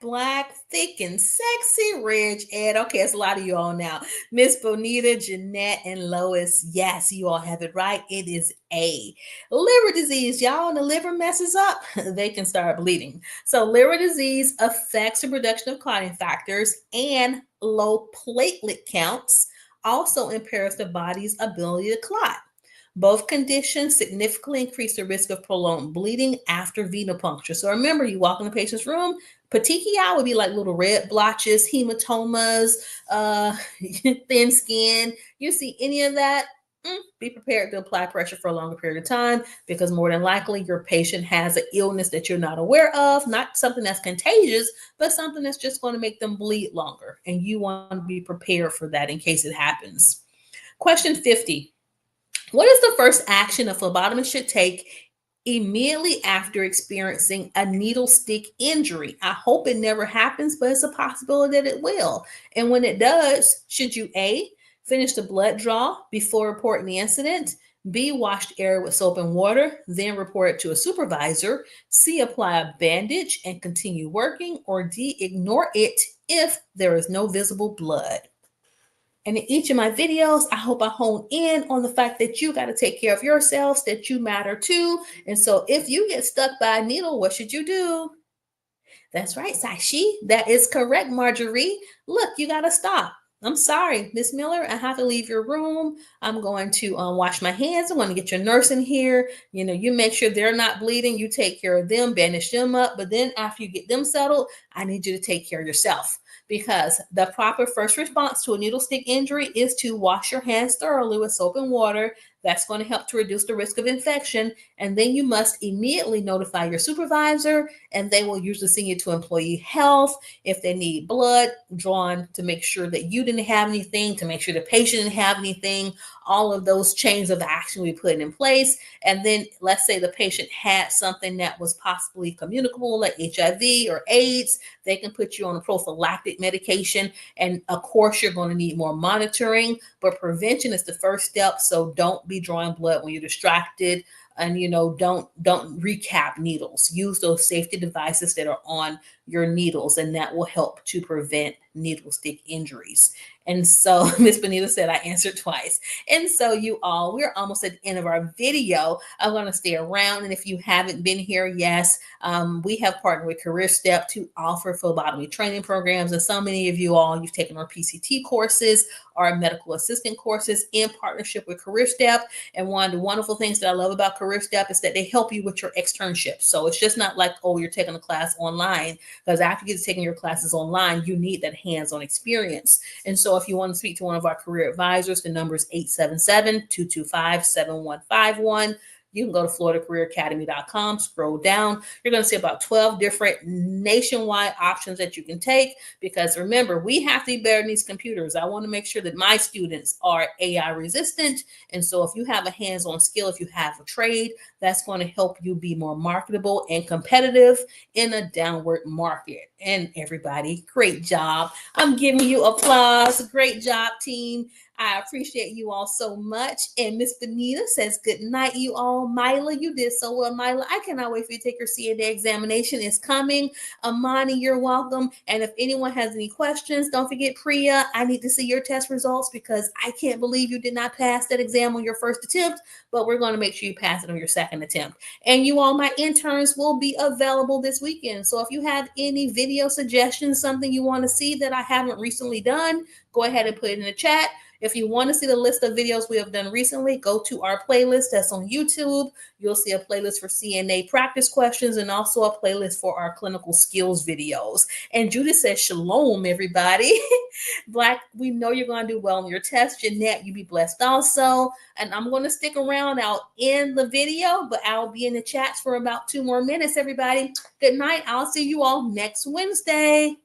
Thick and Sexy, Ridge, Ed. Okay, it's a lot of you all now. Miss Bonita, Jeanette, and Lois. Yes, you all have it right. It is A. Liver disease, y'all, when the liver messes up, they can start bleeding. So liver disease affects the production of clotting factors and low platelet counts also impairs the body's ability to clot. Both conditions significantly increase the risk of prolonged bleeding after venipuncture. So remember, you walk in the patient's room, petechiae would be like little red blotches, hematomas, thin skin. You see any of that? Be prepared to apply pressure for a longer period of time because more than likely your patient has an illness that you're not aware of, not something that's contagious, but something that's just going to make them bleed longer. And you want to be prepared for that in case it happens. Question 50. What is the first action a phlebotomist should take immediately after experiencing a needle stick injury? I hope it never happens, but it's a possibility that it will. And when it does, should you A, finish the blood draw before reporting the incident, B, wash the area with soap and water, then report it to a supervisor, C, apply a bandage and continue working, or D, ignore it if there is no visible blood? And in each of my videos, I hope I hone in on the fact that you got to take care of yourselves, that you matter too. And so if you get stuck by a needle, what should you do? That's right, Sashi. That is correct, Marjorie. Look, you got to stop. I'm sorry, Miss Miller, I have to leave your room. I'm going to wash my hands. I want to get your nurse in here. You know, you make sure they're not bleeding. You take care of them, bandage them up. But then after you get them settled, I need you to take care of yourself, because the proper first response to a needle stick injury is to wash your hands thoroughly with soap and water, That's going to help to reduce the risk of infection. And then you must immediately notify your supervisor, and they will usually send you to employee health if they need blood drawn to make sure that you didn't have anything, to make sure the patient didn't have anything. All of those chains of action we put in place. And then let's say the patient had something that was possibly communicable, like HIV or AIDS, they can put you on a prophylactic medication. And of course, you're going to need more monitoring, but prevention is the first step. So don't be drawing blood when you're distracted. And don't recap needles. Use those safety devices that are on your needles, and that will help to prevent needle stick injuries. And so Miss Benita said I answered twice. And so you all, we're almost at the end of our video. I'm going to stay around. And if you haven't been here, yes, we have partnered with Career Step to offer phlebotomy training programs. And so many of you all, you've taken our PCT courses, our medical assistant courses in partnership with Career Step. And one of the wonderful things that I love about Career Step is that they help you with your externship. So it's just not like, oh, you're taking a class online, because after you get taking your classes online, you need that hands-on experience. And so if you want to speak to one of our career advisors, the number is 877-225-7151. You can go to floridacareeracademy.com, scroll down. You're going to see about 12 different nationwide options that you can take, because remember, we have to be better than these computers. I want to make sure that my students are AI resistant. And so if you have a hands-on skill, if you have a trade, that's going to help you be more marketable and competitive in a downward market. And everybody, great job. I'm giving you applause. Great job, team. I appreciate you all so much. And Miss Benita says, good night, you all. Mila, you did so well, Mila. I cannot wait for you to take your CNA examination. It's coming. Amani, you're welcome. And if anyone has any questions, don't forget, Priya, I need to see your test results, because I can't believe you did not pass that exam on your first attempt, but we're going to make sure you pass it on your second attempt. And you all, my interns, will be available this weekend. So if you have any video suggestions, something you want to see that I haven't recently done, go ahead and put it in the chat. If you want to see the list of videos we have done recently, go to our playlist that's on YouTube. You'll see a playlist for CNA practice questions and also a playlist for our clinical skills videos. And Judith says, shalom, everybody. Black, we know you're going to do well on your test. Jeanette, you be blessed also. And I'm going to stick around. I'll end the video, but I'll be in the chats for about 2 more minutes, everybody. Good night. I'll see you all next Wednesday.